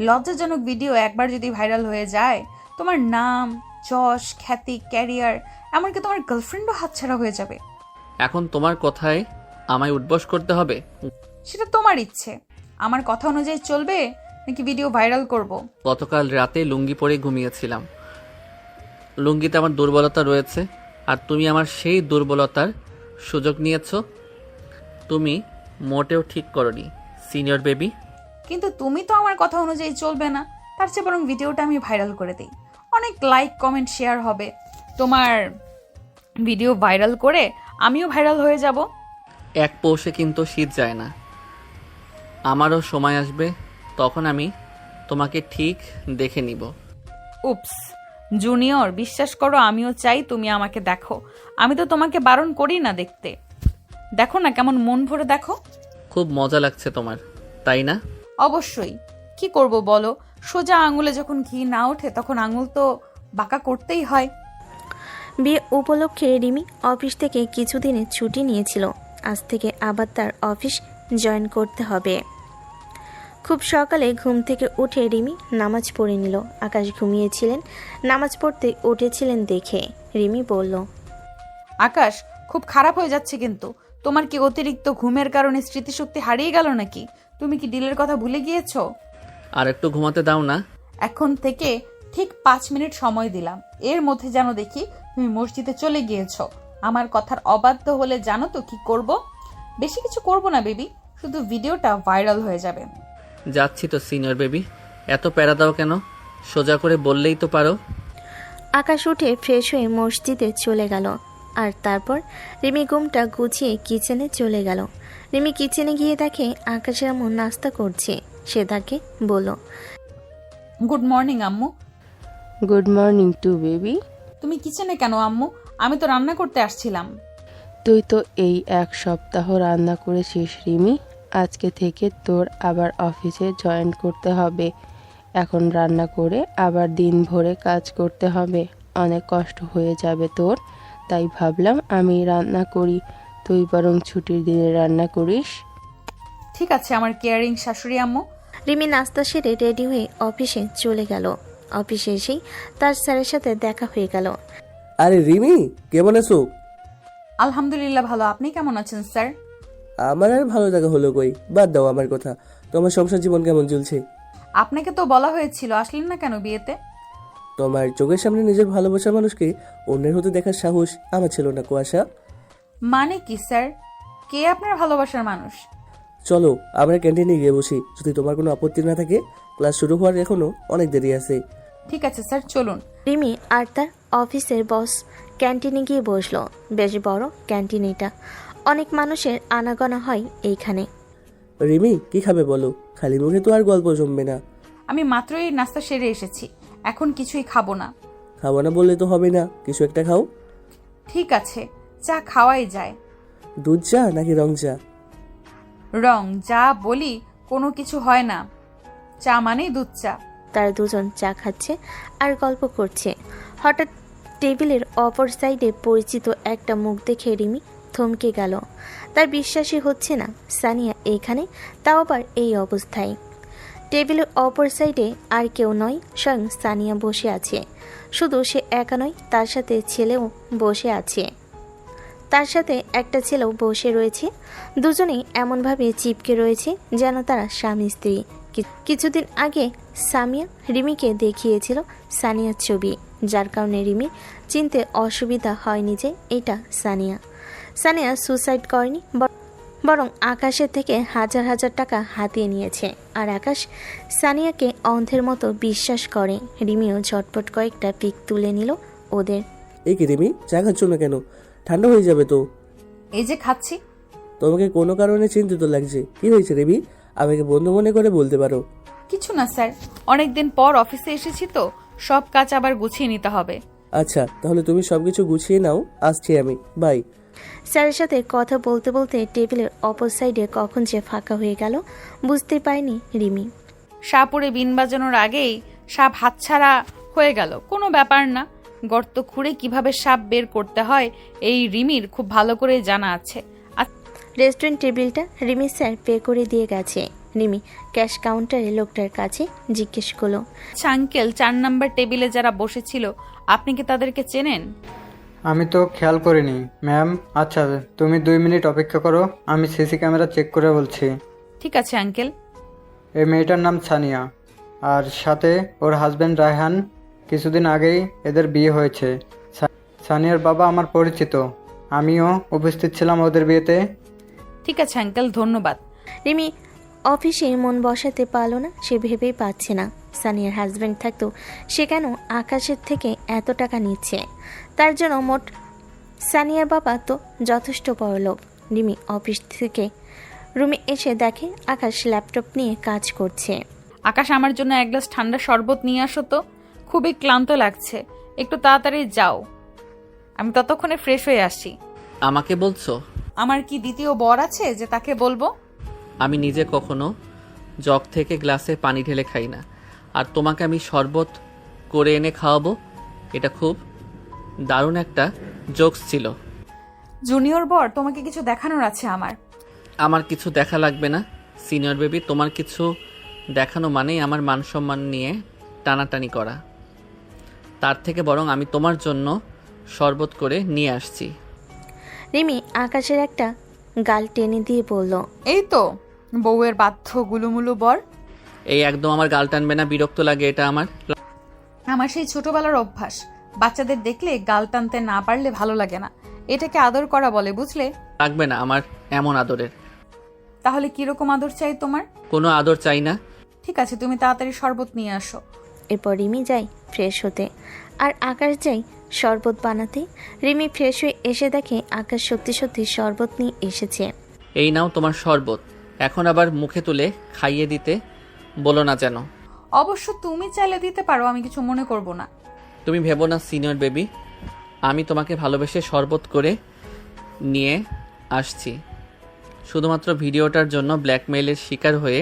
লজ্জাজনক ভিডিও একবার যদি ভাইরাল হয়ে যায়, তোমার নাম, যশ, খ্যাতি, ক্যারিয়ার, এমনকি তোমার গার্লফ্রেন্ডও হাতছাড়া হয়ে যাবে। এখন তোমার কথায় আমায় উঠবস করতে হবে? সেটা তোমার ইচ্ছে। আমার কথা অনুযায়ী চলবে নাকি ভিডিও ভাইরাল করব? গতকাল রাতে লুঙ্গি পরে ঘুমিয়েছিলাম। লুঙ্গিতে আমার দুর্বলতা রয়েছে, আর তুমি আমার সেই দুর্বলতার সুযোগ নিয়েছো। তুমি মোটেও ঠিক করনি সিনিয়র বেবি। কিন্তু তুমি তো আমার কথা অনুযায়ী চলবে না। তার চেয়ে বরং ভিডিওটা আমি ভাইরাল করে দিই, অনেক লাইক কমেন্ট শেয়ার হবে। তোমার ভিডিও ভাইরাল করে আমিও ভাইরাল হয়ে যাব। এক পৌষে কিন্তু শীত যায় না। আমারও সময় আসবে, তখন আমি তোমাকে ঠিক দেখে নিব। উপস জুনিয়র, বিশ্বাস করো আমিও চাই তুমি আমাকে দেখো। আমি তো তোমাকে বারণ করি না দেখতে। দেখো না কেমন মন ভরে দেখো। খুব মজা লাগছে তোমার, তাই না? অবশ্যই। কি করব বলো, সোজা আঙুলে যখন ঘি না ওঠে তখন আঙুল তো বাঁকা করতেই হয়। বিয়ে উপলক্ষে রিমি অফিস থেকে কিছুদিনের ছুটি নিয়েছিল। আজ থেকে আবার তার অফিস জয়েন করতে হবে। খুব সকালে ঘুম থেকে উঠে রিমি নামাজ পড়ে নিল। আকাশ ঘুমিয়েছিলেন, নামাজ পড়তে উঠেছিলেন দেখে রিমি বলল, আকাশ, খুব খারাপ হয়ে যাচ্ছে কিন্তু। তোমার কি অতিরিক্ত ঘুমের কারণে স্মৃতিশক্তি হারিয়ে গেল নাকি? তুমি কি ডিলের কথা ভুলে গিয়েছো? আর একটু ঘুমাতে দাও না। এখন থেকে ঠিক 5 মিনিট সময় দিলাম, এর মধ্যে যেন দেখি তুমি মসজিদে চলে গিয়েছো। আমার কথার অবাধ্য হলে জানো তো কি করব? বেশি কিছু করব না বেবি, শুধু ভিডিওটা ভাইরাল হয়ে যাবে। যাচ্ছি তো সিনিয়র বেবি, এত প্যারা দাও কেন? সোজা করে বললেই তো পারো। আকাশ উঠে ফ্রেশ হয়ে মসজিদে চলে গেল। আর তারপর রিমি ঘুমটা গুছিয়ে কিচেনে চলে গেল। রিমি কিচেনে গিয়ে দেখে আকাশের আম্মু নাস্তা করছে। সে তাকে বলল, গুড মর্নিং আম্মু। Good morning to baby. তুমি কিচেনে কেন আম্মু? আমি তো রান্না করতে আসছিলাম। তুই তো এই 1 সপ্তাহ রান্না করেছিস রিমি। আজকে থেকে তোর আবার অফিসে জয়েন করতে হবে। এখন রান্না করে আবার দিন ভরে কাজ করতে হবে, অনেক কষ্ট হয়ে যাবে তোর। তাই ভাবলাম আমি রান্না করি, তুই বরং ছুটির দিনে রান্না করিস। ঠিক আছে আমার কেয়ারিং শাশুড়ি আম্মু। রিমি নাস্তা সেরে রেডি হয়ে অফিসে চলে গেল। অফিসে এসেই তার স্যারের সাথে দেখা হয়ে গেল। আরে রিমি, কেমন আছো? আলহামদুলিল্লাহ ভালো। আপনি কেমন আছেন স্যার? আমার আর ভালো থাকা হলো কই, বাদ দাও আমার কথা। তোমার সংসার জীবন কেমন চলছে? আপনাকে তো বলা হয়েছিল, আসলেন না কেন বিয়েতে? তোমার চোখের সামনে নিজের ভালোবাসার মানুষকে অন্যের হতে দেখার সাহস আমার ছিল না কুয়াশা। মানে কি স্যার? কে আপনার ভালোবাসার মানুষ? চলো আমরা ক্যান্টিনে গিয়ে বসি, যদি তোমার কোনো আপত্তি না থাকে। ক্লাস শুরু হওয়ার এখনো অনেক দেরি আছে। ঠিক আছে স্যার, চলুন। রিমি আর তার অফিসের বস ক্যান্টিনে গিয়ে বসলো। বেশ বড় ক্যান্টিন এটা, অনেক মানুষের আনাগোনা হয় এইখানে। রিমি, কি খাবে বলো? খালি মুখে তো আর গল্প জমবে না। আমি মাত্রই নাস্তা সেরে এসেছি, এখন কিছুই খাবো না। খাবো না বললে তো হবে না, কিছু একটা খাও। ঠিক আছে, চা খাওয়াই যায়। দুধ চা নাকি রং চা? রং যা বলি কোনো কিছু হয় না, চা মানেই দুধ চা। তারা দুজন চা খাচ্ছে আর গল্প করছে। হঠাৎ টেবিলের অপর সাইডে পরিচিত একটা মুখ দেখে রিমি থমকে গেল। তার বিশ্বাসই হচ্ছে না সানিয়া এইখানে, তাও আবার এই অবস্থায়। টেবিলের অপর সাইডে আর কেউ নয়, স্বয়ং সানিয়া বসে আছে। শুধু সে একা নয়, তার সাথে ছেলেও বসে আছে। তার সাথে একটা ছেলেও বসে রয়েছে। দুজনেই এমনভাবে চিপকে রয়েছে যেন তারা স্বামী স্ত্রী। কিছুদিন আগে সামিয়া রিমিকে দেখিয়েছিল সানিয়ার ছবি, যার কারণে রিমির চিনতে অসুবিধা হয়নি যে এটা সানিয়া। সানিয়া সুসাইড করেনি, বরং আকাশের থেকে হাজার হাজার টাকা হাতিয়ে নিয়েছে। আর আকাশ সানিয়াকে অন্ধের মতো বিশ্বাস করে। রিমিও ঝটপট কয়েকটা পিক তুলে নিল ওদের। এই কি রিমি, চা খাচ্ছ না কেন? ঠান্ডা হয়ে যাবে তো। এই যে খাচ্ছি। তোমাকে কোনো কারণে চিন্তিত লাগছে, কি হয়েছে রিমি? আমাকে বন্ধু মনে করে বলতে পারো। কিছু না স্যার, অনেকদিন পর অফিসে এসেছি তো, সব কাজ আবার গুছিয়ে নিতে হবে। আচ্ছা, তাহলে তুমি সবকিছু গুছিয়ে নাও, আসছি আমি, বাই। স্যারের সাথে কথা বলতে বলতে টেবিলের অপর সাইডে কখন যে ফাঁকা হয়ে গেল বুঝতে পারেনি রিমি। সাপুরে বিন বাজানোর আগেই সাপ হাতছাড়া হয়ে গেল, কোনো ব্যাপার না। গর্ত খুঁড়ে কিভাবে সাপ বের করতে হয় এই রিমির খুব ভালো করে জানা আছে। রেস্টুরেন্ট টেবিলটা রিমি স্যার পে করে দিয়ে গেছে। রিমি ক্যাশ কাউন্টারে লোকটার কাছে জিজ্ঞেস করলো, আচ্ছা আঙ্কেল, 4 নাম্বার টেবিলে যারা বসেছিল আপনি কি তাদেরকে চেনেন? আমি তো খেয়াল করিনি ম্যাম। আচ্ছা, তুমি 2 মিনিট অপেক্ষা করো, আমি সিসি ক্যামেরা চেক করে বলছি। ঠিক আছে আঙ্কেল। এই মেয়েটার নাম সানিয়া, আর সাথে ওর হাজব্যান্ড রায়হান। কিছুদিন আগেই এদের বিয়ে হয়েছে। সানিয়ার বাবা আমার পরিচিত, আমিও উপস্থিত ছিলাম ওদের বিয়েতে। ঠিক আছে আঙ্কেল, ধন্যবাদ। রিমি অফিসে মন বসাতে পারল না। সে ভেবেই পাচ্ছে না সানিয়ার হাজব্যান্ড থাকতো সে কেন আকাশের থেকে এত টাকা নিচ্ছে। তার জন্য মোট সানিয়ার বাবা তো যথেষ্ট বড়লোক। রিমি অফিস থেকে রুমে এসে দেখে আকাশ ল্যাপটপ নিয়ে কাজ করছে। আকাশ, আমার জন্য এক গ্লাস ঠান্ডা শরবত নিয়ে আসো তো, খুবই ক্লান্ত লাগছে, একটু তাড়াতাড়ি যাও, আমি ততক্ষণে ফ্রেশ হয়ে আসি। আমাকে বলছো? আমার কি দ্বিতীয় বর আছে যে তাকে বলবো? আমি নিজে কখনো জগ থেকে গ্লাসে পানি ঢেলে খাই না, আর তোমাকে আমি শরবত করে এনে খাওয়াবো, এটা খুব দারুণ একটা জোকস ছিল। জুনিয়র বর, তোমাকে কিছু দেখানোর আছে আমার। আমার কিছু দেখা লাগবে না সিনিয়র বেবি, তোমার কিছু দেখানো মানেই আমার মান সম্মান নিয়ে টানাটানি করা। তার থেকে বরং আমি তোমার জন্য শরবত করে নিয়ে আসছি। রিমি আকাশের একটা গাল টেনে দিয়ে বলল, এই তো বউয়ের বাধ্য গুলুমুলু বর। এই একদম আমার গাল টানবে না, বিরক্ত লাগে এটা আমার। আমার সেই ছোটবেলার অভ্যাস, বাচ্চাদের দেখলে গাল টানতে না পারলে ভালো লাগে না, এটাকে আদর করা বলে, বুঝলে? লাগবে না আমার এমন আদরের। তাহলে কিরকম আদর চাই তোমার? কোনো আদর চাই না। ঠিক আছে, তুমি তাড়াতাড়ি শরবত নিয়ে আসো। এরপর রিমি যায় ফ্রেশ হতে আর আকাশ যায় শরবত বানাতে। রিমি ফ্রেশ হয়ে এসে দেখে আকাশ সত্যি সত্যি শরবত নিয়ে এসেছে। এই নাও তোমার শরবত, এখন আবার মুখে তুলে খাইয়ে দিতে বলো না যেন। অবশ্য তুমি চাইলে দিতে পারো, আমি কিছু মনে করব না। তুমি ভেবো না সিনিয়র বেবি, আমি তোমাকে ভালোবেসে শরবত করে নিয়ে আসছি। শুধুমাত্র ভিডিওটার জন্য ব্ল্যাকমেইলের শিকার হয়ে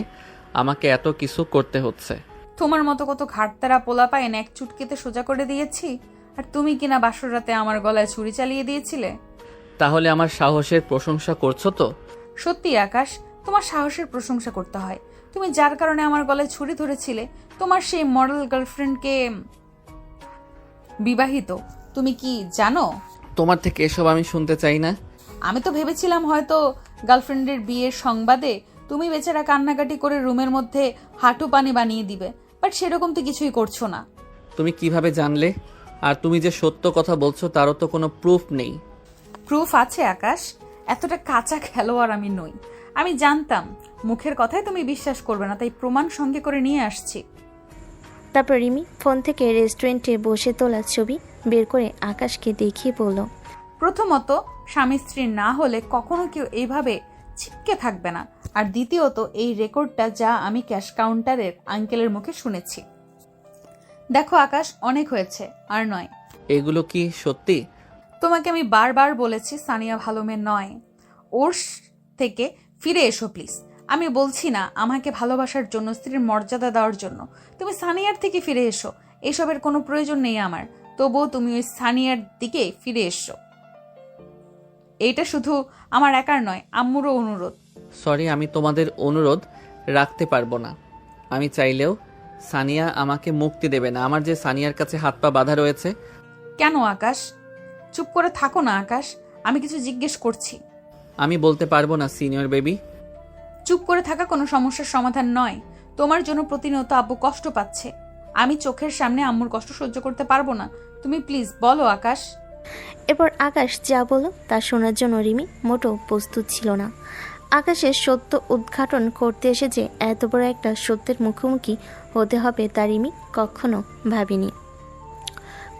আমাকে এত কিছু করতে হচ্ছে। তোমার মতো কত ঘাটতারা পোলা পায় এক চুটকিতে সোজা করে দিয়েছি, আর তুমি কিনা বাসর রাতে আমার গলায় ছুরি চালিয়ে দিয়েছিলে। তাহলে আমার সাহসের প্রশংসা করছো তো? সত্যি আকাশ, তোমার সাহসের প্রশংসা করতে হয়। তুমি যার কারণে আমার গলায় ছুরি ধরেছিলে, তোমার সেই মডেল গার্লফ্রেন্ডকে বিবাহিত, তুমি কি জানো? তোমার থেকে এসব আমি শুনতে চাই না। আমি তো ভেবেছিলাম হয়তো গার্লফ্রেন্ডের বিয়ের সংবাদে তুমি বেচারা কান্নাকাটি করে রুমের মধ্যে হাঁটু পানি বানিয়ে দিবে, বাট সেরকম তো কিছুই করছো না। তুমি কিভাবে জানলে? আর তুমি যে সত্য কথা বলছো তারও তো কোনো প্রুফ নেই। প্রুফ আছে আকাশ, এতটা কাঁচা খেলোয়াড় আমি নই। আমি জানতাম মুখের কথায় তুমি বিশ্বাস করবে না, তাই প্রমাণ সঙ্গে করে নিয়ে আসছি। তারপর রিমি ফোন থেকে রেস্টুরেন্টে বসে তোলা ছবি বের করে আকাশকে দেখিয়ে বলল, প্রথমত, স্বামী স্ত্রী না হলে কখনো কেউ এইভাবে ছিটকে থাকবে না। আর দ্বিতীয়ত, এই রেকর্ডটা যা আমি ক্যাশ কাউন্টারের আঙ্কেলের মুখে শুনেছি। দেখো আকাশ, অনেক হয়েছে, আর নয়। এগুলো কি সত্যি? তোমাকে আমি বারবার বলেছি সানিয়া ভালো মেয়ে নয়, ওর থেকে ফিরে এসো প্লিজ। আমি বলছি না আমাকে ভালোবাসার জন্য, স্ত্রীর মর্যাদা দেওয়ার জন্য। তুমি সানিয়ার থেকে ফিরে এসো, এসবের কোনো প্রয়োজন নেই আমার। তবুও তুমি ওই সানিয়ার দিকে ফিরে এসো। এইটা শুধু আমার একার নয়, আম্মুরও অনুরোধ। সরি, আমি তোমাদের অনুরোধ রাখতে পারবো না। আমি চাইলেও সানিয়া আমাকে মুক্তি দেবে না। আমার যে সানিয়ার কাছে হাত পা বাঁধা রয়েছে। কেন আকাশ? চুপ করে থাকো না আকাশ, আমি কিছু জিজ্ঞেস করছি। আমি বলতে পারবো না সিনিয়র বেবি। চুপ করে থাকা কোনো সমস্যার সমাধান নয়। তোমার জন্য প্রতিনিয়ত আব্বু কষ্ট পাচ্ছে, আমি চোখের সামনে আম্মুর কষ্ট সহ্য করতে পারবো না। তুমি প্লিজ বলো আকাশ। এরপর আকাশ যা বলল তা শোনার জন্য রিমি মোটেও প্রস্তুত ছিল না। আকাশের সত্য উদ্ঘাটন করতে এসে যে এত বড় একটা সত্যের মুখোমুখি হতে হবে তা রিমি কখনো ভাবেনি।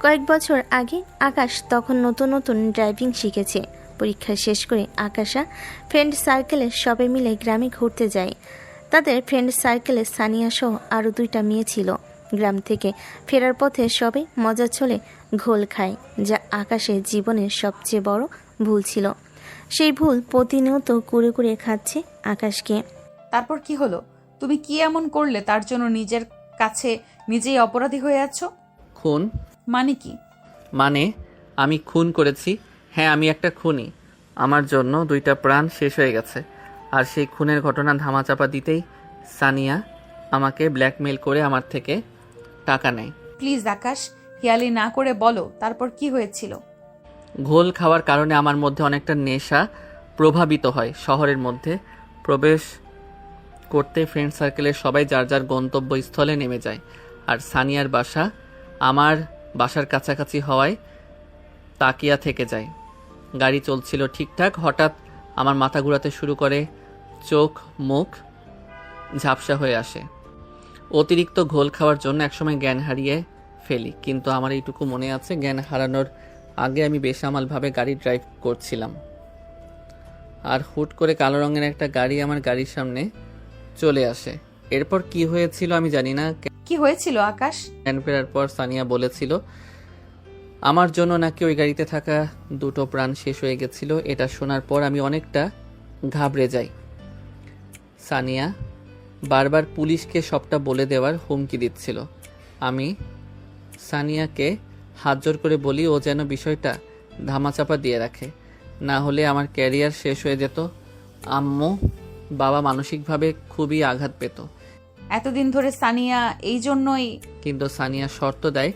কয়েক বছর আগে আকাশ তখন নতুন নতুন ড্রাইভিং শিখেছে। পরীক্ষা শেষ করে আকাশা ফ্রেন্ড সার্কেলে সবাই মিলে গ্রামে ঘুরতে যায়। তাদের ফ্রেন্ড সার্কেলে সানিয়া সহ আরও 2টা মেয়ে ছিল। গ্রাম থেকে ফেরার পথে সবাই মজা ছলে ঘোল খায়, যা আকাশের জীবনের সবচেয়ে বড় ভুল ছিল। সেই ভুল প্রতিনিয়ত কুড়ে কুড়ে খাচ্ছে আকাশকে। তারপর কি হলো? তুমি কি এমন করলে তার জন্য নিজের কাছে নিজেই অপরাধী হয়ে আছো? খুন? মানে কি? মানে আমি খুন করেছি। হ্যাঁ, আমি একটা খুনি। আমার জন্য 2টা প্রাণ শেষ হয়ে গেছে। আর সেই খুনের ঘটনা ধামাচাপা দিতেই সানিয়া আমাকে ব্ল্যাকমেল করে আমার থেকে টাকা নেয়। প্লিজ আকাশ, হিয়ালি না করে বলো তারপর কি হয়েছিল। ঘোল খাওয়ার কারণে আমার মধ্যে অনেকটা নেশা প্রভাবিত হয়। শহরের মধ্যে প্রবেশ করতে ফ্রেন্ড সার্কেলের সবাই যার যার গন্তব্যস্থলে নেমে যায়। আর সানিয়ার বাসা আমার বাসার কাছাকাছি হওয়ায় তাকিয়া থেকে যায়। গাড়ি চলছিল ঠিকঠাক, হঠাৎ আমার মাথা ঘোরাতে শুরু করে, চোখ মুখ ঝাপসা হয়ে আসে। অতিরিক্ত ঘোল খাওয়ার জন্য একসময় জ্ঞান হারিয়ে ফেলি। কিন্তু আমার এইটুকু মনে আছে, জ্ঞান হারানোর আগে আমি বেসামালভাবে গাড়ি ড্রাইভ করছিলাম। আর হুট করে কালো রঙের একটা গাড়ি আমার গাড়ির সামনে চলে আসে। এরপর কি হয়েছিল আমি জানি না। কি হয়েছিল আকাশ? জ্ঞান ফেরার পর সানিয়া বলেছিল আমার জন্য নাকি ওই গাড়িতে থাকা 2টো প্রাণ শেষ হয়ে গেছিল। এটা শোনার পর আমি অনেকটা ঘাবড়ে যাই। সানিয়া বারবার পুলিশকে সবটা বলে দেওয়ার হুমকি দিচ্ছিল। আমি সানিয়াকে হাত জোর করে বলি ও যেন বিষয়টা ধামাচাপা দিয়ে রাখে, না হলে আমার ক্যারিয়ার শেষ হয়ে যেত। আম্মু বাবা মানসিকভাবে খুবই আঘাত পেত। এতদিন ধরে সানিয়া এই জন্যই। কিন্তু সানিয়া শর্ত দেয়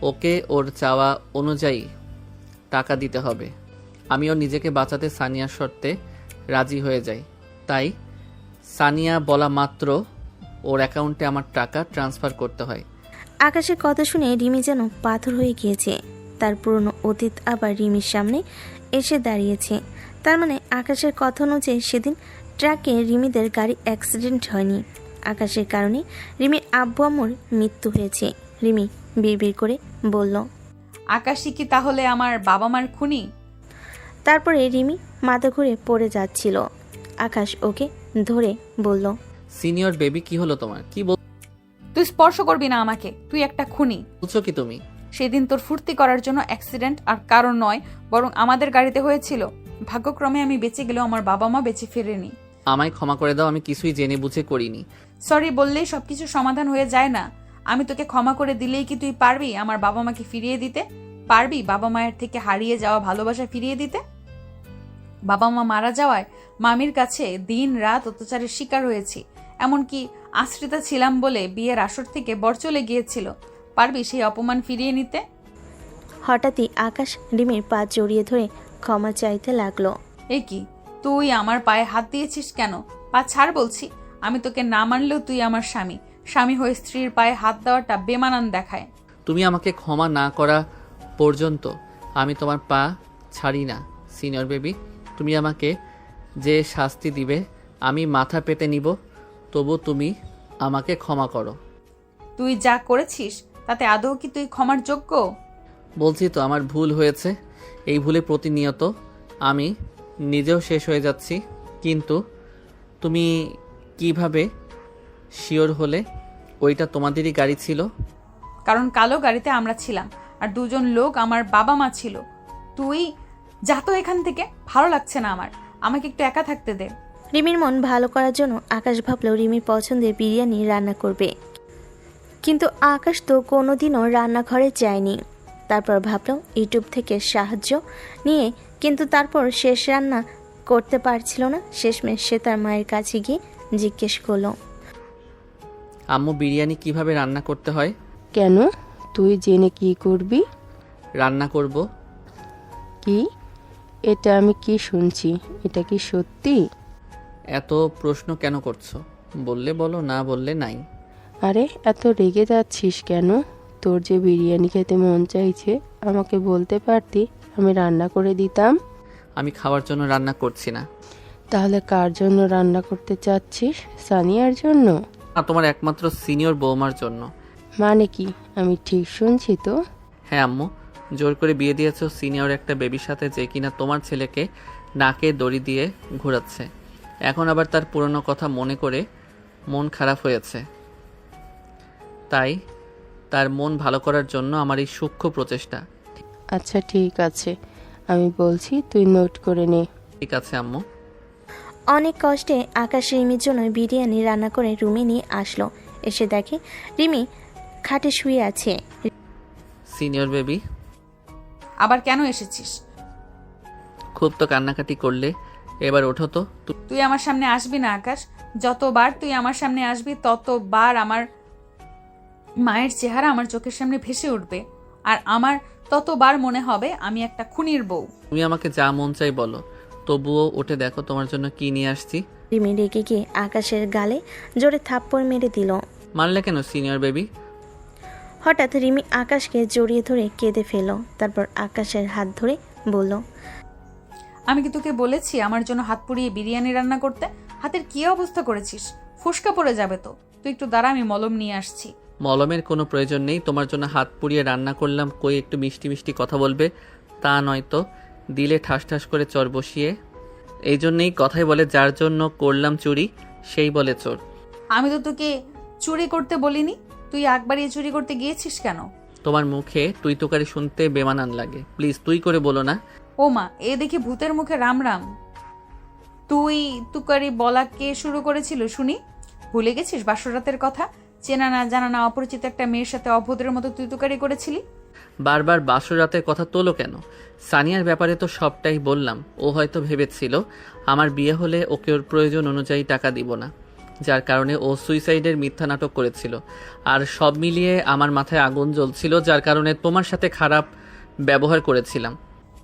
ওকে ওর চাওয়া অনুযায়ী টাকা দিতে হবে। আমিও নিজেকে বাঁচাতে সানিয়ার শর্তে রাজি হয়ে যাই। তাই সানিয়া বলা মাত্র ওর অ্যাকাউন্টে আমার টাকা ট্রান্সফার করতে হয়। আকাশের কথা শুনে রিমি যেন পাথর হয়ে গিয়েছে। তার পুরনো অতীত আবার রিমির সামনে এসে দাঁড়িয়েছে। তার মানে আকাশের কথা অনুযায়ী সেদিন ট্রাকে রিমিদের গাড়ি অ্যাক্সিডেন্ট হয়নি। আকাশের কারণে রিমির আব্বু আম্মুর মৃত্যু হয়েছে। রিমি বিড়বিড় করে বলল, আকাশই কি তাহলে আমার বাবা মার খুনি? তারপরে রিমি মাথা ঘুরে পড়ে যাচ্ছিল। আকাশ ওকে ধরে বলল, সিনিয়র বেবি, কি হলো তোমার? কি তুই স্পর্শ করবি না আমাকে, তুই একটা খুনি। বলছো কি তুমি? সেদিন তোর ফুর্তি করার জন্য অ্যাক্সিডেন্ট আর কারণ নয়, বরং আমাদের গাড়িতে হয়েছিল। ভাগ্যক্রমে আমি বেঁচে গেলেও আমার বাবা মা বেঁচে ফেরেনি। আমায় ক্ষমা করে দাও, আমি কিছুই জেনে বুঝে করিনি। সরি বললেই সবকিছু সমাধান হয়ে যায় না। আমি তোকে ক্ষমা করে দিলেই কি তুই পারবি আমার বাবা মাকে ফিরিয়ে দিতে? পারবি বাবা মায়ের থেকে হারিয়ে যাওয়া ভালোবাসা ফিরিয়ে দিতে? বাবা মা মারা যাওয়ায় মামির কাছে দিন রাত অত্যাচারের শিকার হয়েছি। এমনকি আশ্রিতা ছিলাম বলে বিয়ের আসর থেকে বর চলে গিয়েছিল। পারবি সেই অপমান ফিরিয়ে নিতে? হঠাৎই আকাশ রিমির পা জড়িয়ে ধরে ক্ষমা চাইতে লাগলো। এ কি, তুই আমার পায়ে হাত দিয়েছিস কেন? পা ছাড় বলছি। আমি তোকে না মানলেও তুই আমার স্বামী। স্বামী হয়ে স্ত্রীর পায়ে হাত দেওয়াটা বেমানান দেখায়। তুমি আমাকে ক্ষমা না করা পর্যন্ত আমি তোমার পা ছাড়ি না সিনিয়র বেবি। তুমি আমাকে যে শাস্তি দিবে আমি মাথা পেতে নিব, তবু তুমি আমাকে ক্ষমা করো। তুই যা করেছিস তাতে আদৌ কি তুই ক্ষমার যোগ্য? বলছি তো আমার ভুল হয়েছে। এই ভুলে প্রতিনিয়ত আমি নিজেও শেষ হয়ে যাচ্ছি। কিন্তু তুমি কিভাবে শিওর হলে ওইটা তোমাদেরই গাড়ি ছিল? কারণ কালো গাড়িতে আমরা ছিলাম, আর দুজন লোক আমার বাবা মা ছিল। তুই যা তো এখান থেকে, ভালো লাগছে না আমার। আমাকে একটু একা থাকতে দে। রিমির মন ভালো করার জন্য আকাশ ভাবলো রিমির পছন্দের বিরিয়ানি রান্না করবে, কিন্তু আকাশ তো কোনোদিনও রান্নাঘরে যায়নি। তারপর ভাবলো ইউটিউব থেকে সাহায্য নিয়ে, কিন্তু তারপর শেষ রান্না করতে পারছিল না। শেষমেশ সে তার মায়ের কাছে গিয়ে জিজ্ঞেস করলো, আম্মু বিরিয়ানি কিভাবে রান্না করতে হয়? কেন, তুই জেনে কি করবি? রান্না করব। কি? এটা আমি কি শুনছি? এটা কি সত্যি? এত প্রশ্ন কেন করছো? বললে বলো, না বললে নাই। আরে এত রেগে যাচ্ছিস কেন? তোর যে বিরিয়ানি খেতে মন চাইছে আমাকে বলতে পারতি, আমি রান্না করে দিতাম। আমি খাওয়ার জন্য রান্না করছি না। তাহলে কার জন্য রান্না করতে চাচ্ছিস? সানিয়ার জন্য? তোমার একমাত্র সিনিয়র বৌমার জন্য। মানে কি, আমি ঠিক শুনছি তো? হ্যাঁ আম্মু, জোর করে বিয়ে দিয়েছো সিনিয়র একটা বেবির সাথে, যে কিনা তোমার ছেলেকে নাকে দড়ি দিয়ে ঘোরাচ্ছে। এখন আবার তার পুরনো কথা মনে করে মন খারাপ হয়েছে। তাই তার মন ভালো করার জন্য আমার এই সূক্ষ্ম প্রচেষ্টা। আচ্ছা ঠিক আছে, আমি বলছি, তুই নোট করে নে। ঠিক আছে আম্মু। অনেক কষ্টে আকাশ রিমির জন্য বিরিয়ানি রান্না করে রুমে নিয়ে আসলো। এসে দেখে রিমি খাটে শুয়ে আছে। সিনিয়র বেবি, আবার কেন এসেছিস? খুব তো কান্নাকাটি করলে, এবার ওঠো তো। তুই আমার সামনে আসবি না আকাশ। যতবার তুই আমার সামনে আসবি ততবার আমার মায়ের চেহারা আমার চোখের সামনে ভেসে উঠবে, আর আমার ততবার মনে হবে আমি একটা খুনির বউ। তুমি আমাকে যা মন চাই বলো, তবুও উঠে দেখো তোমার জন্য কি নিয়ে আসছি। রিমি রেগে গিয়ে আকাশের গালে জোরে থাপ্পড় মেরে দিল। মারলে কেন সিনিয়র বেবি? হঠাৎ রিমি আকাশকে জড়িয়ে ধরে কেঁদে ফেল। তারপর আকাশের হাত ধরে বলল, আমি কি তোকে বলেছি আমার জন্য হাত পুড়িয়ে বিরিয়ানি রান্না করতে? হাতের কি অবস্থা করেছিস? ফুসকা পড়ে যাবে তো। তুই একটু দাঁড়া, আমি মলম নিয়ে আসছি। মলমের কোনো প্রয়োজন নেই। তোমার জন্য হাত পুড়িয়ে রান্না করলাম, কই একটু মিষ্টি মিষ্টি কথা বলবে? তা নয়তো দিলে ঠাস ঠাস করে চর বসিয়ে। এই জন্যেই কথাই বলে, যার জন্য করলাম চুরি সেই বলে চোর। আমি তো তোকে চুরি করতে বলিনি। তুই একবারই চুরি করতে গিয়েছিস কেন? তোমার মুখে তুই তোকারি শুনতে বেমানান লাগে, প্লিজ তুই করে বলো না। ও মা, এ দেখি ভূতের মুখে রাম রাম। তুই তুকারি বলা কে শুরু করেছিল শুনি? ভুলে গেছিস বাসরাতের কথা? চেনা না জানা না অপরিচিত একটা মেয়ের সাথে অভদ্রের মতো তুই তুকারি করেছিলি। বারবার বাসর রাতের কথা তোলো কেন? সানিয়ার ব্যাপারে তো সবটাই বললাম। ও হয়তো ভেবেছিল আমার বিয়ে হলে ওকে ওর প্রয়োজন অনুযায়ী টাকা দিব না, যার কারণে ও সুইসাইডের মিথ্যা নাটক করেছিল। আর সব মিলিয়ে আমার মাথায় আগুন জ্বলছিল, যার কারণে তোমার সাথে খারাপ ব্যবহার করেছিলাম।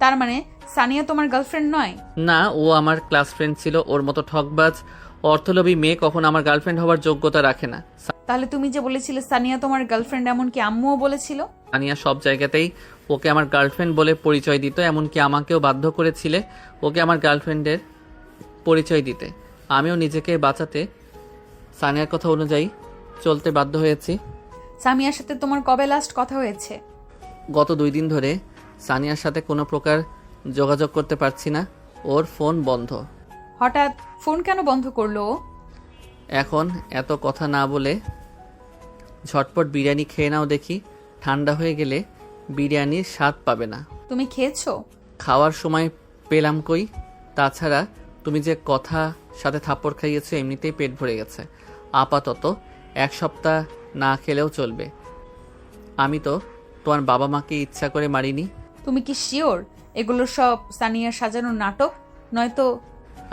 তার মানে সানিয়া তোমার গার্লফ্রেন্ড নয়? না, ও আমার ক্লাস ফ্রেন্ড ছিল। ওর মতো ঠকবাজ অর্থলোভী মেয়ে কখন আমার গার্লফ্রেন্ড হওয়ার যোগ্যতা রাখে না। তাহলে তুমি যে বলেছিলে সানিয়া তোমার গার্লফ্রেন্ড, এমনকি আম্মুও বলেছিল। সানিয়া সব জায়গাতেই ওকে আমার গার্লফ্রেন্ড বলে পরিচয় দিত, এমনকি আমাকেও বাধ্য করেছিলে ওকে আমার গার্লফ্রেন্ডের পরিচয় দিতে। আমিও নিজেকে বাঁচাতে সানিয়ার কথা অনুযায়ী চলতে বাধ্য হয়েছি। সামিয়ার সাথে তোমার কবে লাস্ট কথা হয়েছে? গত 2 দিন ধরে সানিয়ার সাথে কোনো প্রকার যোগাযোগ করতে পারছি না। ওর ফোন বন্ধ। হঠাৎ ফোন কেন বন্ধ করলো ও? এখন এত কথা না বলে ঝটপট বিরিয়ানি খেয়ে নাও দেখি। ঠান্ডা হয়ে গেলে বিরিয়ানির স্বাদ পাবে না। তুমি খেয়েছো? খাওয়ার সময় পেলাম কই? তাছাড়া তুমি যে কথা সাথে থাপ্পড় খাইয়েছো, এমনিতেই পেট ভরে গেছে। আপাতত 1 সপ্তাহ না খেলেও চলবে। আমি তো তোমার বাবা মাকে ইচ্ছা করে মারিনি। তুমি কি শিওর এগুলো সব সানিয়ার সাজানো নাটক? নয়তো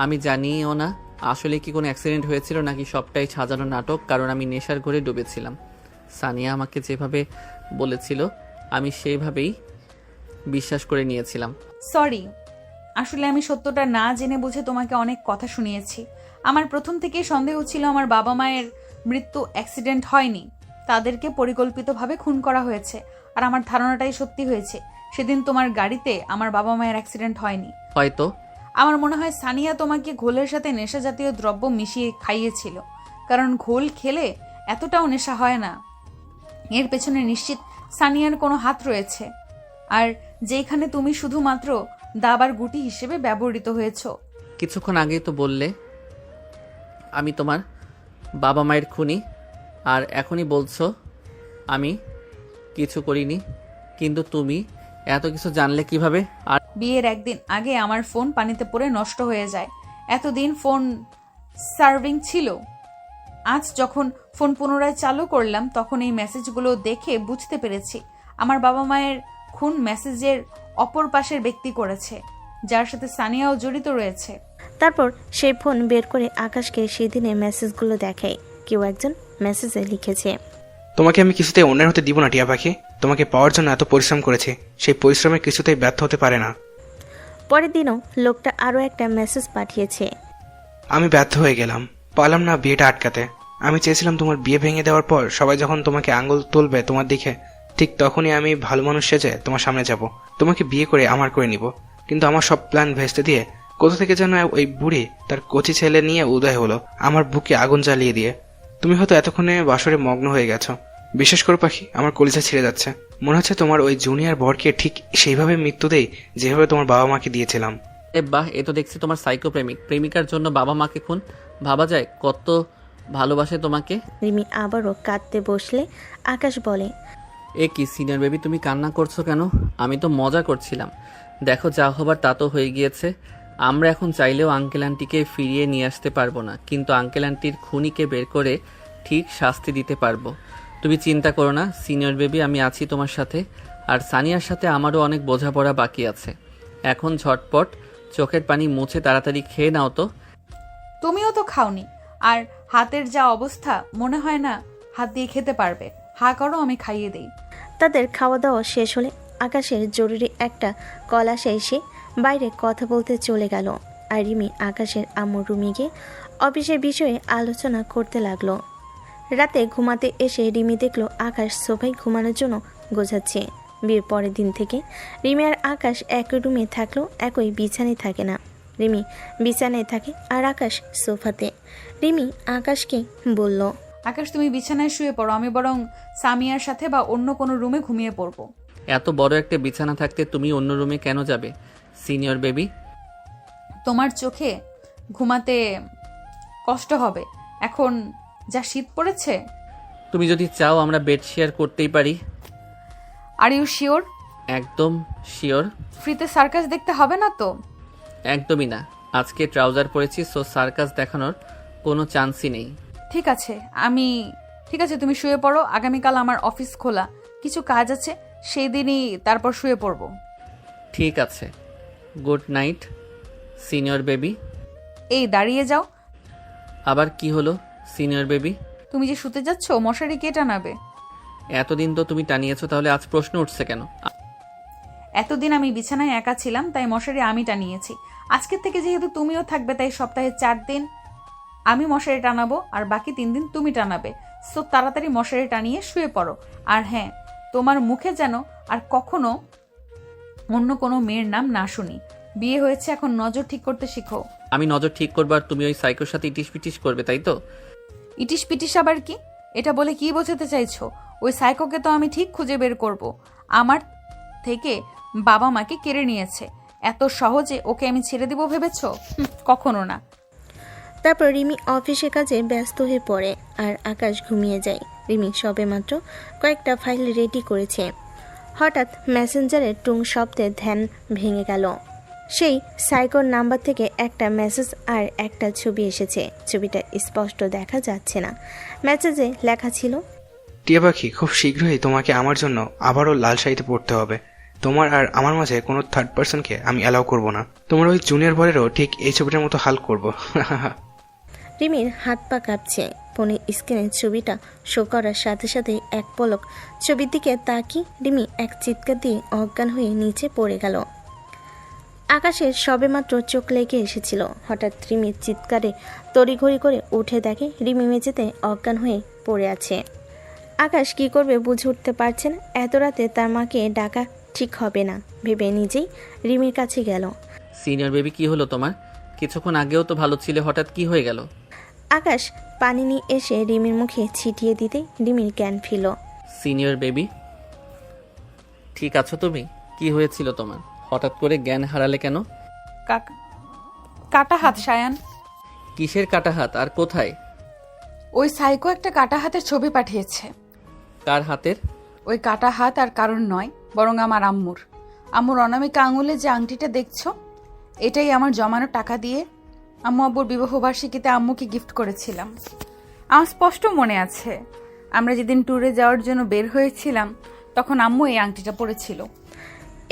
আমি জানিও না আসলে কি কোনো অ্যাক্সিডেন্ট হয়েছিল নাকি সবটাই সাজানো নাটক, কারণ আমি নেশার ঘরে ডুবেছিলাম। সানিয়া আমাকে যেভাবে বলেছিল আমি সেইভাবেই বিশ্বাস করে নিয়েছিলাম। সরি, আসলে আমি সত্যটা না জেনে বুঝে তোমাকে অনেক কথা শুনিয়েছি। আমার প্রথম থেকেই সন্দেহ ছিল আমার বাবা মায়ের মৃত্যু অ্যাক্সিডেন্ট হয়নি, তাদেরকে পরিকল্পিতভাবে খুন করা হয়েছে। আর আমার ধারণাটাই সত্যি হয়েছে। সেদিন তোমার গাড়িতে আমার বাবা মায়ের অ্যাক্সিডেন্ট হয়নি। হয়তো। আমার মনে হয় সানিয়া তোমাকে ঘোলের সাথে নেশা জাতীয় দ্রব্য মিশিয়ে খাইয়েছিল, কারণ ঘোল খেলে এতটাও নেশা হয় না। এর পেছনে নিশ্চিত সানিয়ার কোনো হাত রয়েছে, আর যেখানে তুমি শুধুমাত্র দাবার গুটি হিসেবে ব্যবহৃত হয়েছো। কিছুক্ষণ আগেই তো বললে আমি তোমার বাবা মায়ের খুনি, আর এখনই বলছো আমি কিছু করিনি। কিন্তু তুমি এত কিছু জানলে কিভাবে? আর বিয়ের একদিন আগে আমার ফোন পানিতে পড়ে নষ্ট হয়ে যায়। এতদিন ফোন সার্ভিং ছিল। আজ যখন ফোন পুনরায় চালু করলাম তখন এই মেসেজগুলো দেখে বুঝতে পেরেছি আমার বাবা মায়ের খুন মেসেজের অপর পাশের ব্যক্তি করেছে, যার সাথে সানিয়াও জড়িত রয়েছে। তারপর সেই ফোন বের করে আকাশকে সেদিনের মেসেজগুলো দেখায়। কেউ একজন মেসেজে লিখেছে, তোমাকে আমি কিছুতেই অন্যের হতে দিব না টিয়া পাখি। তোমাকে পাওয়ার জন্য এত পরিশ্রম করেছি, সেই পরিশ্রমে কিছুতেই ব্যর্থ হতে পারে না। পরের দিনও লোকটা আরও একটা মেসেজ পাঠিয়েছে, আমি ব্যর্থ হয়ে গেলাম, পারলাম না বিয়েটা আটকাতে। আমি চেয়েছিলাম তোমার বিয়ে ভেঙে দেওয়ার পর সবাই যখন তোমাকে আঙুল তুলবে তোমার দিকে, ঠিক তখনই আমি ভালো মানুষ সেজে তোমার সামনে যাব, তোমাকে বিয়ে করে আমার করে নিব। কিন্তু আমার সব প্ল্যান ভেস্তে দিয়ে কোথা থেকে যেন ওই বুড়ি তার কচি ছেলে নিয়ে উদয় হলো, আমার বুকে আগুন জ্বালিয়ে দিয়ে। তুমি হয়তো এতক্ষণে বাসরে মগ্ন হয়ে গেছো। বিশেষ করে পাখি, আমার কলিজা ছিঁড়ে যাচ্ছে। মনে হচ্ছে তোমার ওই জুনিয়র বরকে ঠিক সেইভাবে মৃত্যু দেই যেভাবে তোমার বাবা মাকে দিয়েছিলাম। বাহ, এ তো দেখছি তোমার সাইকো প্রেমিকার জন্য বাবা মাকে খুন। ভাবা যায় কত ভালোবাসে তোমাকে। রিমি আবারও কাঁদতে বসলে আকাশ বলে, এ কি সিনিয়র বেবি, তুমি কান্না করছো কেন? আমি তো মজা করছিলাম। দেখো যা হবার তা তো হয়ে গিয়েছে। আমরা এখন চাইলেও আঙ্কেল আন্টিকে ফিরিয়ে নিয়ে আসতে পারবো না, কিন্তু আঙ্কেল আন্টির খুনিকে বের করে ঠিক শাস্তি দিতে পারবো। তুমি চিন্তা করো না সিনিয়র বেবি, আমি আছি তোমার সাথে। আর সানিয়ার সাথে আমারও অনেক বোঝাপড়া বাকি আছে। এখন ঝটপট চোখের পানি মুছে তাড়াতাড়ি খেয়ে নাও তো। তুমিও তো খাওনি, আর হাতের যা অবস্থা মনে হয় না হাত দিয়ে খেতে পারবে। হা করো, আমি খাইয়ে দেই। তাদের খাওয়া দাওয়া শেষ হলে আকাশের জরুরি একটা কল আসে, এসে বাইরে কথা বলতে চলে গেল। আর রিমি আকাশের আম্মুর রুমে গিয়ে অফিসের বিষয়ে আলোচনা করতে লাগলো। রাতে ঘুমাতে এসে রিমি দেখলো আকাশ সোফায় ঘুমানোর জন্য গোছাচ্ছে। বিয়ের পরের দিন থেকে রিমি আর আকাশ একই রুমে থাকলেও একই বিছানায় থাকে না। রিমি বিছানায় থাকে আর আকাশ সোফাতে। রিমি আকাশকে বলল, আকাশ তুমি বিছানায় শুয়ে পড়ো, আমি বরং সামিয়ার সাথে বা অন্য কোনো রুমে ঘুমিয়ে পড়বো। এত বড় একটা বিছানা থাকতে তুমি অন্য রুমে কেন যাবে সিনিয়র বেবি? তোমার চোখে ঘুমাতে কষ্ট হবে, এখন যা শীত পড়েছে। তুমি যদি চাও আমরা বেড শেয়ার করতেই পারি। Are you sure? একদম শিওর। ফ্রিতে সার্কাস দেখতে হবে না তো? একদমই না, আজকে ট্রাউজার পরেছি, সো সার্কাস দেখানোর কোনো চান্সই নেই। ঠিক আছে তুমি শুয়ে পড়ো। আগামীকাল আমার অফিস খোলা, কিছু কাজ আছে, সেই দিনই তারপর শুয়ে পড়বো। ঠিক আছে, গুড নাইট সিনিয়র বেবি। এই দাঁড়িয়ে যাও। আবার কি হলো সিনিয়র বেবি? তুমি যে শুতে যাচ্ছ, মশারি কে টানাবে? এতদিন তো তুমি টানিয়েছো, তাহলে আজ প্রশ্ন উঠছে কেন? এতদিন আমি বিছানায় একা ছিলাম, তাই মশারি আমি টানিয়েছি। আজকের থেকে যেহেতু তুমিও থাকবে, তাই সপ্তাহে 4 দিন আমি মশারি টানাবো আর বাকি 3 দিন তুমি টানাবে। সো তাড়াতাড়ি মশারি টানিয়ে শুয়ে পড়ো। আর হ্যাঁ, তোমার মুখে যেন আর কখনো অন্য কোনো মেয়ের নাম না শুনি। বিয়ে হয়েছে, এখন নজর ঠিক করতে শিখো। আমি নজর ঠিক করবো আর তুমি ওই সাইকোর সাথে ইটিস পিটিস করবে, তাই তো? ইটিস পিটিস আবার কি? এটা বলে কি বোঝাতে চাইছো? ওই সাইকোকে তো আমি ঠিক খুঁজে বের করব। আমার থেকে বাবা মাকে কেড়ে নিয়েছে, এত সহজে ওকে আমি ছেড়ে দিব ভেবেছো? কখনো না। তারপর রিমি অফিসের কাজে ব্যস্ত হয়ে পড়ে আর আকাশ ঘুমিয়ে যায়। রিমি সবেমাত্র কয়েকটা ফাইল রেডি করেছে, হঠাৎ মেসেঞ্জারের টুং শব্দে ধ্যান ভেঙে গেল। সেই সাইকোর নাম্বার থেকে একটা মেসেজ আর একটা ছবি এসেছে। ছবিটা স্পষ্ট দেখা যাচ্ছে না। মেসেজে লেখা ছিল, টিয়া পাখি, খুব শীঘ্রই তোমাকে আমার জন্য আবারও লাল শাড়িতে পড়তে হবে। তোমার আর আমার মাঝে কোনো থার্ড পার্সনকে আমি অ্যালাউ করব না। তোমার ওই জুনিয়র বরেরও ঠিক এই ছবিটার মতো হাল করব। রিমির হাত পা কাঁপছে। ফোনের স্ক্রিনে ছবিটা শো করার সাথে সাথে এক পলক ছবির দিকে তাকিয়ে রিমি এক চিৎকার দিয়ে অজ্ঞান হয়ে নিচে পড়ে গেল। আকাশের সবেমাত্র চোখ লেগে এসেছিল। হঠাৎ রিমির চিৎকারে তড়িঘড়ি করে উঠে দেখে রিমি মেঝেতে অজ্ঞান হয়ে পড়ে আছে। আকাশ কি করবে বুঝে উঠতে পারছে না। এত রাতে তার মাকে ডাকা ঠিক হবে না ভেবে নিজেই রিমির কাছে গেল। সিনিয়র বেবি, কি হলো তোমার? কিছুক্ষণ আগেও তো ভালো ছিলে, হঠাৎ কি হয়ে গেল? আকাশ পানি নিয়ে এসে রিমির মুখে ছিটিয়ে দিতে রিমির জ্ঞান ফিরল। সিনিয়র বেবি, ঠিক আছো তুমি? কি হয়েছিল তোমার? হঠাৎ করে জ্ঞান হারালে কেন? কাটা হাত সায়ান। কিসের কাটা হাত আর কোথায়? ওই সাইকো একটা কাটা হাতের ছবি পাঠিয়েছে। কার হাতের? ওই কাটা হাত আর কারণ নয়, বরং আমার আম্মুর অনামিকা আঙুলে যে আংটিটা দেখছো, এটাই আমার জমানো টাকা দিয়ে আম্মু আব্বুর বিবাহবার্ষিকীতে আম্মুকে গিফট করেছিলাম। আমার স্পষ্ট মনে আছে, আমরা যেদিন ট্যুরে যাওয়ার জন্য বের হয়েছিলাম তখন আম্মু এই আংটিটা পরেছিল।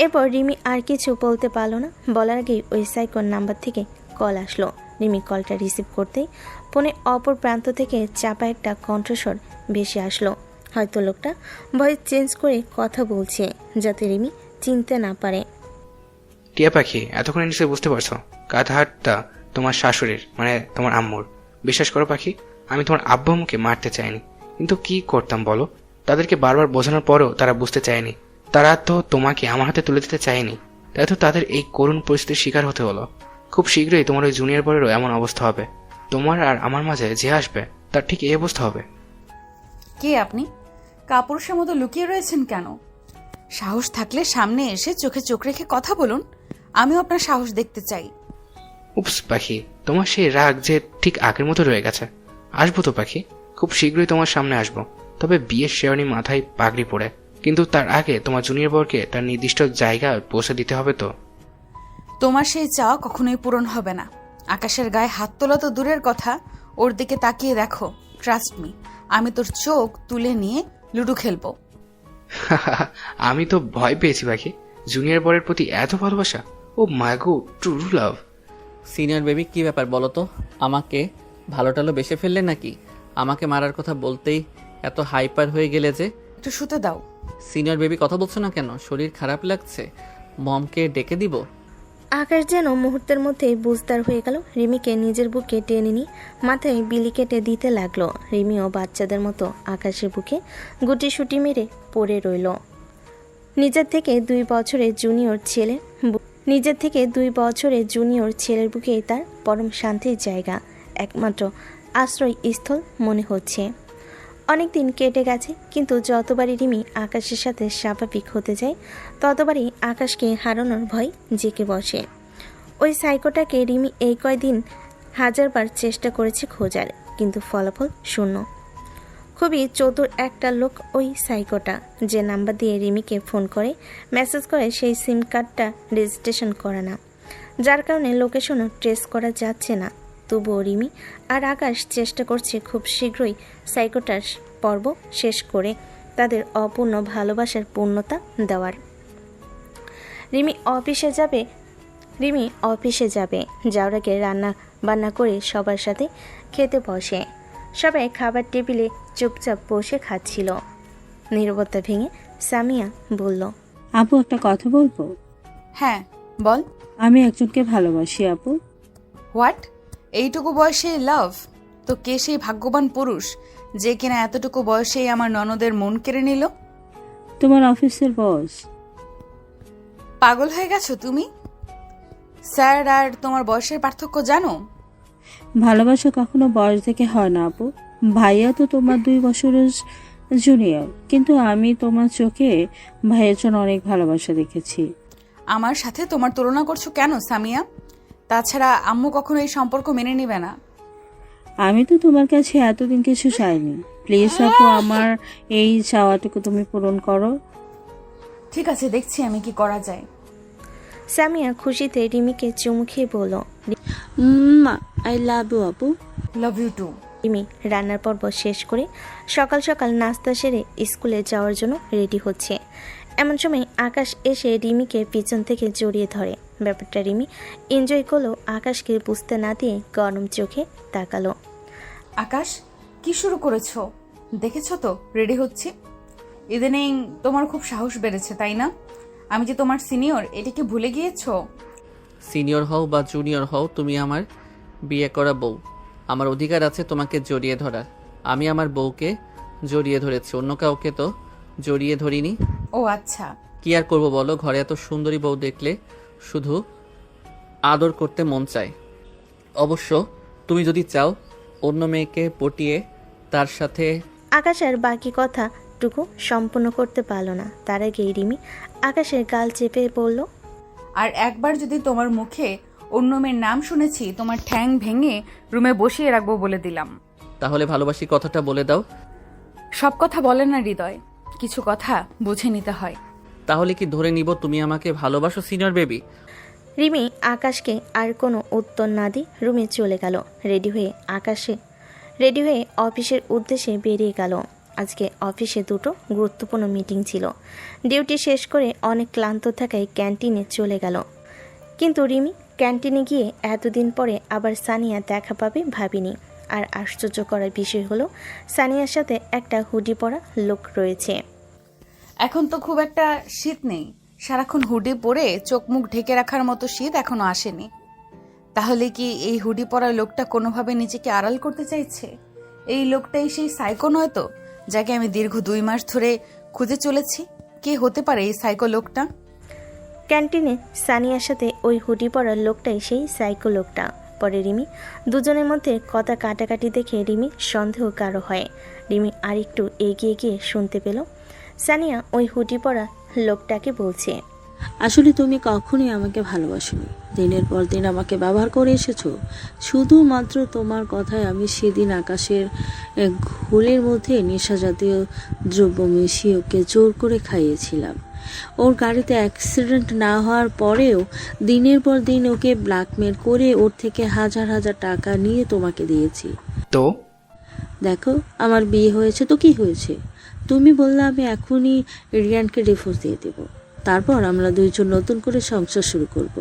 এরপর রিমি আর কিছু বলতে পারল না। বলার আগেই ওই সাইকোর নাম্বার থেকে কল আসলো। রিমি কলটা রিসিভ করতেই ফোনে অপর প্রান্ত থেকে চাপা একটা কণ্ঠস্বর ভেসে আসলো। হয়তো লোকটা ভয়েস চেঞ্জ করে কথা বলছে যাতে রিমি চিনতে না পারে। টিয়া পাখি, এতক্ষণে নিশ্চয়ই বুঝতে পারছো কাঁধা হাতটা তোমার শাশুড়ির, মানে তোমার আম্মুর। বিশ্বাস করো পাখি, আমি তোমার আব্বু আম্মুকে মারতে চাইনি, কিন্তু কি করতাম বলো? তাদেরকে বারবার বোঝানোর পরেও তারা বুঝতে চায়নি। তারা তো তোমাকে আমার হাতে তুলে দিতে চায়নি, তাই তো তাদের এই করুণ পরিস্থিতির শিকার হতে হলো। খুব শীঘ্রই তোমার ওই জুনিয়র বরেরও এমন অবস্থা হবে। তোমার আর আমার মাঝে যে আসবে তার ঠিক এই অবস্থা হবে। কে আপনি? কাপুরুষের মতো লুকিয়ে রয়েছেন কেন? সাহস থাকলে সামনে এসে চোখে চোখ রেখে কথা বলুন, আমিও আপনার সাহস দেখতে চাই। উপস পাখি, তোমার সেই রাগ যে ঠিক আগের মতো রয়ে গেছে। আসবো তো পাখি, খুব শীঘ্রই তোমার সামনে আসবো, তবে বিয়ের শেরনি মাথায় পাগড়ি পরে। কিন্তু তার আগে তোমার জুনিয়র বরকে তার নির্দিষ্ট জায়গায় পৌঁছে দিতে হবে তো। তোমার সেই চাওয়া কখনোই পূরণ হবে না। আকাশের গায়ে হাত তোলা তো দূরের কথা, ওর দিকে তাকিয়ে দেখো। ট্রাস্ট মি, আমি তোর চোখ তুলে নিয়ে লুডো খেলবো। আমি তো ভয় পেয়েছি পাখি, জুনিয়র বরের প্রতি এত ভালোবাসা। Oh my God, true love. Senior baby, কি ব্যাপার বলো তো? আমাকে ভালো টালো বেসে ফেললে নাকি? আমাকে মারার কথা বলতেই এত হাইপার হয়ে গেলে যে। একটু শুতে দাও। সিনিয়র বেবি, কথা বলছো না কেন? শরীর খারাপ লাগছে? মমকে ডেকে দিব? আকাশ যেন মুহূর্তের মধ্যেই বুঝদার হয়ে গেল। রিমিকে নিজের বুকে টেনে নিয়ে মাথায় বিলি কেটে দিতে লাগলো। রিমিও বাচ্চাদের মতো আকাশের বুকে গুটি সুটি মেরে পড়ে রইল। নিজের থেকে 2 বছরের জুনিয়র ছেলের বুকেই তার পরম শান্তির জায়গা, একমাত্র আশ্রয়স্থল মনে হচ্ছে। অনেকদিন কেটে গেছে, কিন্তু যতবারই রিমি আকাশের সাথে স্বাভাবিক হতে যায় ততবারই আকাশকে হারানোর ভয় জেঁকে বসে। ওই সাইকোটাকে রিমি এই কয়দিন 1000বার চেষ্টা করেছে খোঁজার, কিন্তু ফলাফল শূন্য। খুবই চতুর একটা লোক ওই সাইকোটা, যে নাম্বার দিয়ে রিমিকে ফোন করে মেসেজ করে সেই সিম কার্ডটা রেজিস্ট্রেশন করা না, যার কারণে লোকেশনও ট্রেস করা যাচ্ছে না। তবুও রিমি আর আকাশ চেষ্টা করছে খুব শীঘ্রই সাইকোটার পর্ব শেষ করে তাদের অপূর্ণ ভালোবাসার পূর্ণতা দেওয়ার। রিমি অফিসে যাবে, যাওয়ার আগে রান্না বান্না করে সবার সাথে খেতে বসে। সবাই খাবার টেবিলে চুপচাপ বসে খাচ্ছিল। নীরবতা ভেঙে সামিয়া বলল, আপু, একটা কথা বলবো? হ্যাঁ বল। আমি একজনকে ভালোবাসি আপু। হোয়াট? এইটুকু বয়সে লাভ? তো কে সেই ভাগ্যবান পুরুষ যে কিনা এতটুকু বয়সেই আমার ননদের মন কেড়ে নিল? তোমার অফিসের বস। পাগল হয়ে গেছো তুমি? স্যার আর তোমার বয়সের পার্থক্য জানো? ভালোবাসা কখনো বয়স থেকে হয় না আপু। ভাইয়া তো তোমার 2 বছরের জুনিয়র, কিন্তু আমি তোমার চোখে ভাইয়ের জন্য অনেক ভালোবাসা দেখেছি। আমার সাথে তোমার তুলনা করছো কেন সামিয়া? তাছাড়া আম্মু কখনো এই সম্পর্ক মেনে নেবে না। আমি তো তোমার কাছে এতদিন কিছু চাইনি। প্লিজ আপু, আমার এই চাওয়াটুকু তুমি পূরণ করো। ঠিক আছে, দেখছি আমি কি করা যায়। সামিয়া খুশিতে রিমিকে চুমু খেয়ে বলল, আই লাভ ইউ আপু। Love you two. রিমি রান্নার পর্ব শেষ করে সকাল সকাল নাস্তা সেরে স্কুলে যাওয়ার জন্য রেডি হচ্ছে। এমন সময় আকাশ এসে রিমিকে পিছন থেকে জড়িয়ে ধরে। ব্যাপারটা রিমি এনজয় করলেও আকাশকে বুঝতে না দিয়ে গরম চোখে তাকালো। আকাশ, কি শুরু করেছো? দেখেছো তো রেডি হচ্ছি। ইদানিং তোমার খুব সাহস বেড়েছে, তাই না? আমি যে তোমার সিনিয়র, এটা কি ভুলে গিয়েছো? সিনিয়র হও বা জুনিয়র হও, তুমি আমার বিয়ে করা বউ। আমার অধিকার আছে তোমাকে জড়িয়ে ধরার। আমি আমার বউকে জড়িয়ে ধরেছি, অন্য কাউকে তো জড়িয়ে ধরিনি। ও আচ্ছা। কি আর করবো বলো, ঘরে এত সুন্দরী বউ দেখলে শুধু আদর করতে মন চায়। অবশ্য তুমি যদি চাও অন্য মেয়েকে পটিয়ে তার সাথে। আকাশ আর বাকি কথাটুকু সম্পূর্ণ করতে পারল না। তার আগেই রিমি আকাশের গাল চেপে বলল, আর একবার যদি তোমার মুখে অন্য মেয়ের নাম শুনেছি, তোমার ঠ্যাং ভেঙে রুমে বসিয়ে রাখবো বলে দিলাম। তাহলে ভালোবাসি কথাটা বলে দাও। সব কথা বলে না হৃদয়, কিছু কথা বুঝে নিতে হয়। তাহলে কি ধরে নিব তুমি আমাকে ভালোবাসো সিনিয়র বেবি? রিমি আকাশকে আর কোনো উত্তর না দিয়ে রুমে চলে গেল। রেডি হয়ে অফিসের উদ্দেশ্যে বেরিয়ে গেল। আজকে অফিসে দুটো গুরুত্বপূর্ণ মিটিং ছিল। ডিউটি শেষ করে অনেক ক্লান্ত থাকায় ক্যান্টিনে চলে গেল। কিন্তু রিমি ক্যান্টিনে গিয়ে এতদিন পরে আবার সানিয়া দেখা পাবে ভাবিনি। আর আশ্চর্য করার বিষয় হলো সানিয়ার সাথে একটা হুডি পরা লোক রয়েছে। এখন তো খুব একটা শীত নেই, সারাক্ষণ হুডি পরে চোখ মুখ ঢেকে রাখার মতো শীত এখনো আসেনি। তাহলে কি এই হুডি পরা লোকটা কোনোভাবে নিজেকে আড়াল করতে চাইছে? এই লোকটাই সেই সাইকো নয় তো, যাকে আমি দীর্ঘ 2 মাস ধরে খুঁজে চলেছি? কে হতে পারে এই সাইকো লোকটা? ক্যান্টিনে সানিয়ার সাথে ওই হুডি পরা লোকটাই সেই সাইকো লোকটা। পরে রিমি দুজনের মধ্যে কথা কাটাকাটি দেখে রিমি সন্দেহ কারো হয়। রিমি আরেকটু এগিয়ে গিয়ে শুনতে পেল সানিয়া ওই হুডি পরা লোকটাকে বলছে, আসলে তুমি কখনোই আমাকে ভালোবাসোনি। দিনের পর দিন আমাকে ব্যবহার করে এসেছো। শুধুমাত্র তোমার কথায় আমি সেদিন আকাশের ঘোলের মধ্যে নেশা জাতীয় দ্রব্য মিশিয়ে ওকে জোর করে খাইয়েছিলাম। ওর গাড়িতে অ্যাক্সিডেন্ট না হওয়ার পরেও দিনের পর দিন ওকে ব্ল্যাকমেল করে ওর থেকে হাজার হাজার টাকা নিয়ে তোমাকে দিয়েছি। তো দেখো, আমার বিয়ে হয়েছে তো কি হয়েছে? তুমি বললে আমি এখনই রিয়ানকে ডিভোর্স দিয়ে দেব, তারপর আমরা দুইজন নতুন করে সংসার শুরু করব।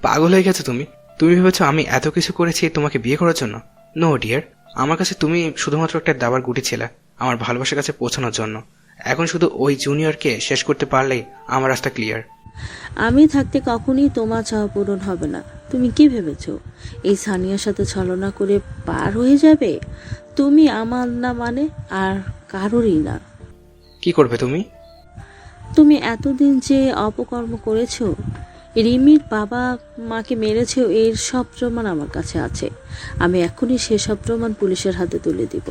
পাগল হয়ে গেছো তুমি? তুমি ভেবেছো আমি এত কিছু করেছি তোমাকে বিয়ে করার জন্য? নো ডিয়ার, আমার কাছে তুমি শুধুমাত্র একটা দাবার গুটি ছিলে আমার ভালোবাসার কাছে পৌঁছানোর জন্য। এখন শুধু ওই জুনিয়রকে শেষ করতে পারলেই আমার রাস্তা ক্লিয়ার। আমি থাকতে কখনই তোমার চাওয়া পূরণ হবে না। তুমি কি ভেবেছো এই সানিয়ার সাথে ছলনা করে পার হয়ে যাবে? তুমি আমার না মানে আর কারোরই না। কি করবে তুমি? তুমি এতদিন যে অপকর্ম করেছো, রিমির বাবা মাকে মেরেছো, এর সব প্রমাণ আমার কাছে আছে। আমি এখনই সেসব প্রমাণ পুলিশের হাতে তুলে দিব।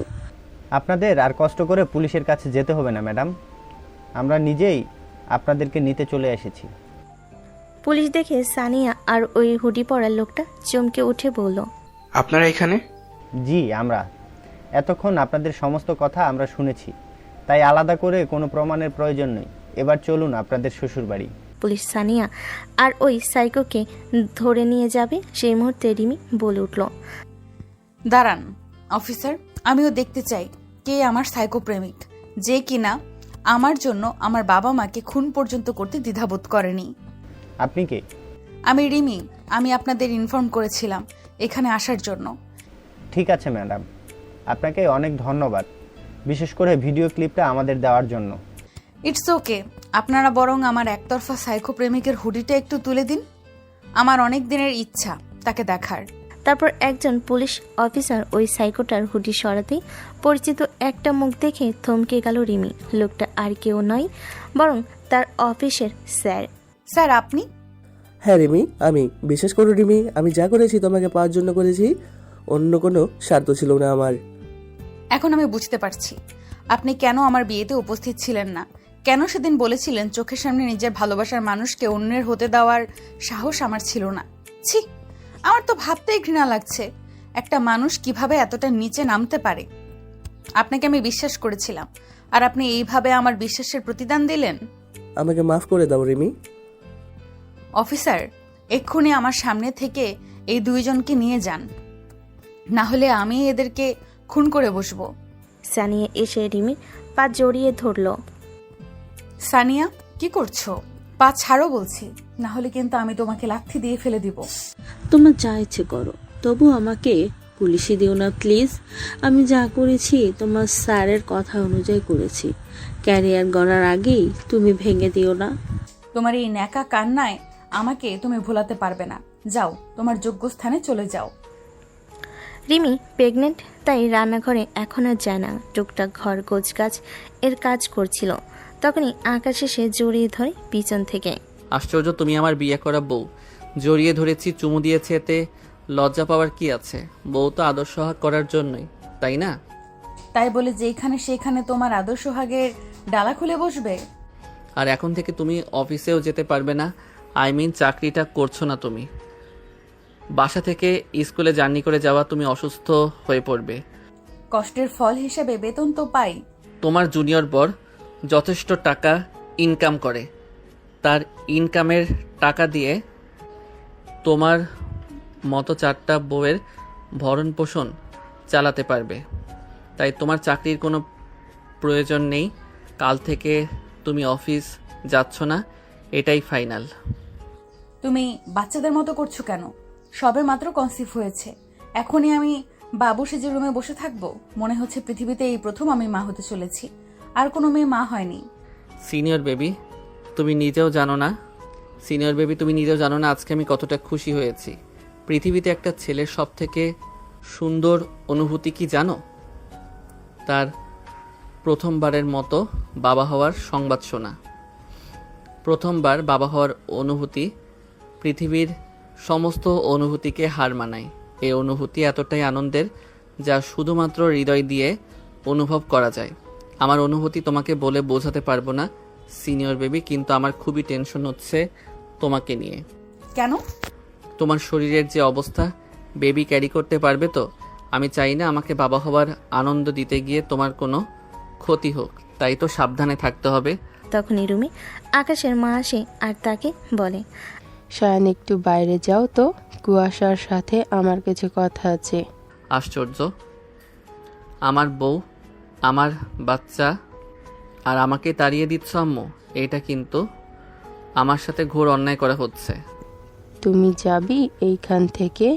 আপনাদের আর কষ্ট করে পুলিশের কাছে যেতে হবে না ম্যাডাম, আমরা নিজেই আপনাদেরকে নিতে চলে এসেছি। পুলিশ দেখে সানিয়া আর ওই হুডি পরা লোকটা চমকে উঠে বলল, আপনারা এখানে? জি, আমরা এতক্ষণ আপনাদের সমস্ত কথা আমরা শুনেছি, তাই আলাদা করে কোনো প্রমাণের প্রয়োজন নেই। এবার চলুন আপনাদের শ্বশুর বাড়ি। পুলিশ সানিয়া আর ওই সাইকোকে ধরে নিয়ে যাবে সেই মুহূর্তে রিমি বলে উঠল, দাঁড়ান অফিসার, আমিও দেখতে চাই কে আমার সাইকো প্রেমিক, যে কিনা আমার জন্য আমার বাবা মাকে খুন পর্যন্ত করতে দ্বিধাবোধ করেনি। আপনি কে? আমি রিমি, আমি আপনাদের ইনফর্ম করেছিলাম এখানে আসার জন্য। ঠিক আছে ম্যাডাম, আপনাকে অনেক ধন্যবাদ, বিশেষ করে ভিডিও ক্লিপটা আমাদের দেওয়ার জন্য। ইটস ওকে, আপনারা বরং আমার একতরফা সাইকো প্রেমিকের হুডিটা একটু তুলে দিন। আমার অনেক দিনের ইচ্ছা তাকে দেখার। তারপর একজন পুলিশ অফিসার ওই সাইকোটার হুডি সরাতেই পরিচিত একটা মুখ দেখে থমকে গেল রিমি। লোকটা আর কেউ নয়, বরং তার অফিসের স্যার। স্যার আপনি? হ্যাঁ রিমি, আমি। বিশেষ করে রিমি, আমি যা করেছি তোমাকে পাওয়ার জন্য করেছি, অন্য কোনো স্বার্থ ছিল না আমার। এখন আমি বুঝতে পারছি আপনি কেন আমার বিয়েতে উপস্থিত ছিলেন না, কেন সেদিন বলেছিলেন চোখের সামনে নিজের ভালোবাসার মানুষকে অন্যের হতে দেওয়ার সাহস আমার ছিল না। ছি, আমার তো ভাবতেই ঘৃণা লাগছে একটা মানুষ কিভাবে এতটা নিচে নামতে পারে। আপনাকে আমি বিশ্বাস করেছিলাম, আর আপনি এইভাবে আমার বিশ্বাসের প্রতিদান দিলেন। আমাকে মাফ করে দাও রিমি। অফিসার, এক্ষুনি আমার সামনে থেকে এই দুইজনকে নিয়ে যান, না হলে আমি এদেরকে খুন করে বসবো। সানিয়া এসে রিমির পা জড়িয়ে ধরল। সানিয়া, কি করছো? পা ছাড়ো বলছি, না হলে কিন্তু আমি তোমাকে লাথি দিয়ে ফেলে দিব। তোমরা যা ইচ্ছে করো, তবু আমাকে পুলিশে দিও না প্লিজ। আমি যা করেছি তোমার স্যারের কথা অনুযায়ী করেছি। ক্যারিয়ার গড়ার আগেই তুমি ভেঙে দিও না। তোমার এই ন্যাকা কান্নায় আমাকে তুমি ভোলাতে পারবে না। যাও, তোমার যোগ্য স্থানে চলে যাও। রিমি প্রেগনেন্ট, তাই রান্নাঘরে এখন আর যায় না। টুকটাক ঘর গোছগাছ এর কাজ করছিল, তখনই আকাশ এসে জড়িয়ে ধরে পিছন থেকে। আশ্চর্য, তুমি আমার বিয়ে করা বউ। জড়িয়ে ধরেছি, চুমু দিয়েছে, এতে লজ্জা পাওয়ার কি আছে? বউ তো আদর সোহাগ করার জন্যই, তাই না? তাই বলে যেখানে সেখানে তোমার আদর্শ সোহাগের ডালা খুলে বসবে? আর এখন থেকে তুমি অফিসেও যেতে পারবে না। চাকরিটা করছো না তুমি। বাসা থেকে স্কুলে জার্নি করে যাওয়া, তুমি অসুস্থ হয়ে পড়বে। কষ্টের ফল হিসেবে বেতন তো পাই। তোমার জুনিয়র বর যথেষ্ট টাকা ইনকাম করে, তার ইনকামের টাকা দিয়ে তোমার মতো 4টা বউয়ের ভরণ পোষণ চালাতে পারবে। তাই তোমার চাকরির কোনো প্রয়োজন নেই। কাল থেকে তুমি অফিস যাচ্ছ না, এটাই ফাইনাল। তুমি বাচ্চাদের মতো করছো কেন? সবে মাত্র কনসিভ হয়েছে, এখনই আমি বাবু সেজে রুমে বসে থাকবো? মনে হচ্ছে পৃথিবীতে এই প্রথম আমি মা হতে চলেছি। আর কোনো মেয়ে মা হয়নি। সিনিয়র বেবি, তুমি নিজেও জানো না আজকে আমি কতটা খুশি হয়েছি। পৃথিবীতে একটা ছেলের সব থেকে সুন্দর অনুভূতি কি জানো? তার প্রথমবারের মতো বাবা হওয়ার সংবাদ শোনা। প্রথমবার বাবা হওয়ার অনুভূতি পৃথিবীর সমস্ত অনুভূতিকে হার মানায়। এই অনুভূতি এতটাই আনন্দের যা শুধুমাত্র হৃদয় দিয়ে অনুভব করা যায়। আমার অনুভূতি তোমাকে বলে বোঝাতে পারবো না সিনিয়র বেবি, কিন্তু আমার খুবই টেনশন হচ্ছে তোমাকে নিয়ে। কেন? তোমার শরীরের যে অবস্থা, বেবি ক্যারি করতে পারবে তো? আমি চাই না আমাকে বাবা হওয়ার আনন্দ দিতে গিয়ে তোমার কোনো ক্ষতি হোক, তাই তো সাবধানে থাকতে হবে। তখনই রুমে আকাশের মা আসে আর তাকে বলে, শায়ান একটু বাইরে যাও তো, কুয়াশার সাথে আমার কিছু কথা আছে। আশ্চর্য, আমার বউ, আমার বাচ্চা, আর আমাকে তাড়িয়ে দিচ্ছ আম্মু? এটা কিন্তু আমার সাথে ঘোর অন্যায় করা হচ্ছে। তুমি যাবি এইখান থেকে?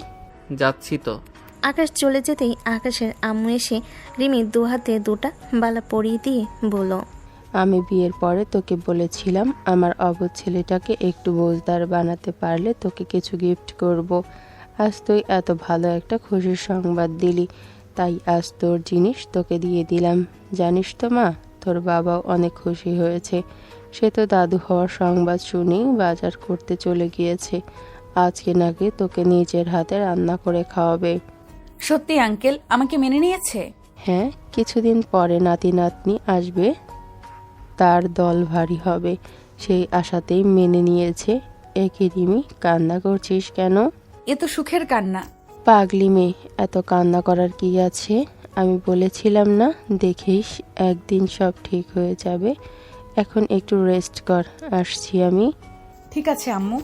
যাচ্ছি তো। আকাশ চলে যেতেই আকাশের আম্মু এসে রিমি 2 হাতে 2টা বালা পরিয়ে দিয়ে বলল, আমি বিয়ের পরে তোকে বলেছিলাম আমার অবুঝ ছেলেটাকে একটু বোঝদার বানাতে পারলে তোকে কিছু গিফট করব। আজ তুই এত ভালো একটা খুশির সংবাদ দিলি, তাই আজ তোর জিনিস তোকে দিয়ে দিলাম। জানিস তো মা, তোর বাবাও অনেক খুশি হয়েছে। সে তো দাদু হওয়ার সংবাদ শুনেই বাজার করতে চলে গিয়েছে। আজকে নাকি তোকে নিজের হাতে রান্না করে খাওয়াবে। সত্যি আঙ্কেল আমাকে মেনে নিয়েছে? হ্যাঁ, কিছুদিন পরে নাতি নাতনি আসবে, তার দল ভারী হবে, সেই আশাতেই মেনে নিয়েছে। একে রিমি, কান্না করছিস কেন? এ তো সুখের কান্না। পাগলি মেয়ে, এত কান্না করার কি আছে? আমি বলেছিলাম না, দেখিস একদিন সব ঠিক হয়ে যাবে। এখন একটু রেস্ট কর, আসছি আমি। ঠিক আছে আম্মু।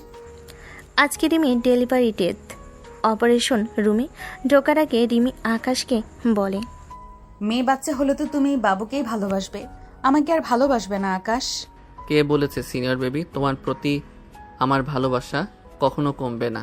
আজকে রিমি ডেলিভারি ডেথ। অপারেশন রুমে ঢোকার আগে রিমি আকাশকে বলে, মেয়ে বাচ্চা হলে তো তুমি বাবুকেই ভালোবাসবে, আমাকে আর ভালোবাসবে না আকাশ। কে বলেছে সিনিয়র বেবি, তোমার প্রতি আমার ভালোবাসা কখনো কমবে না।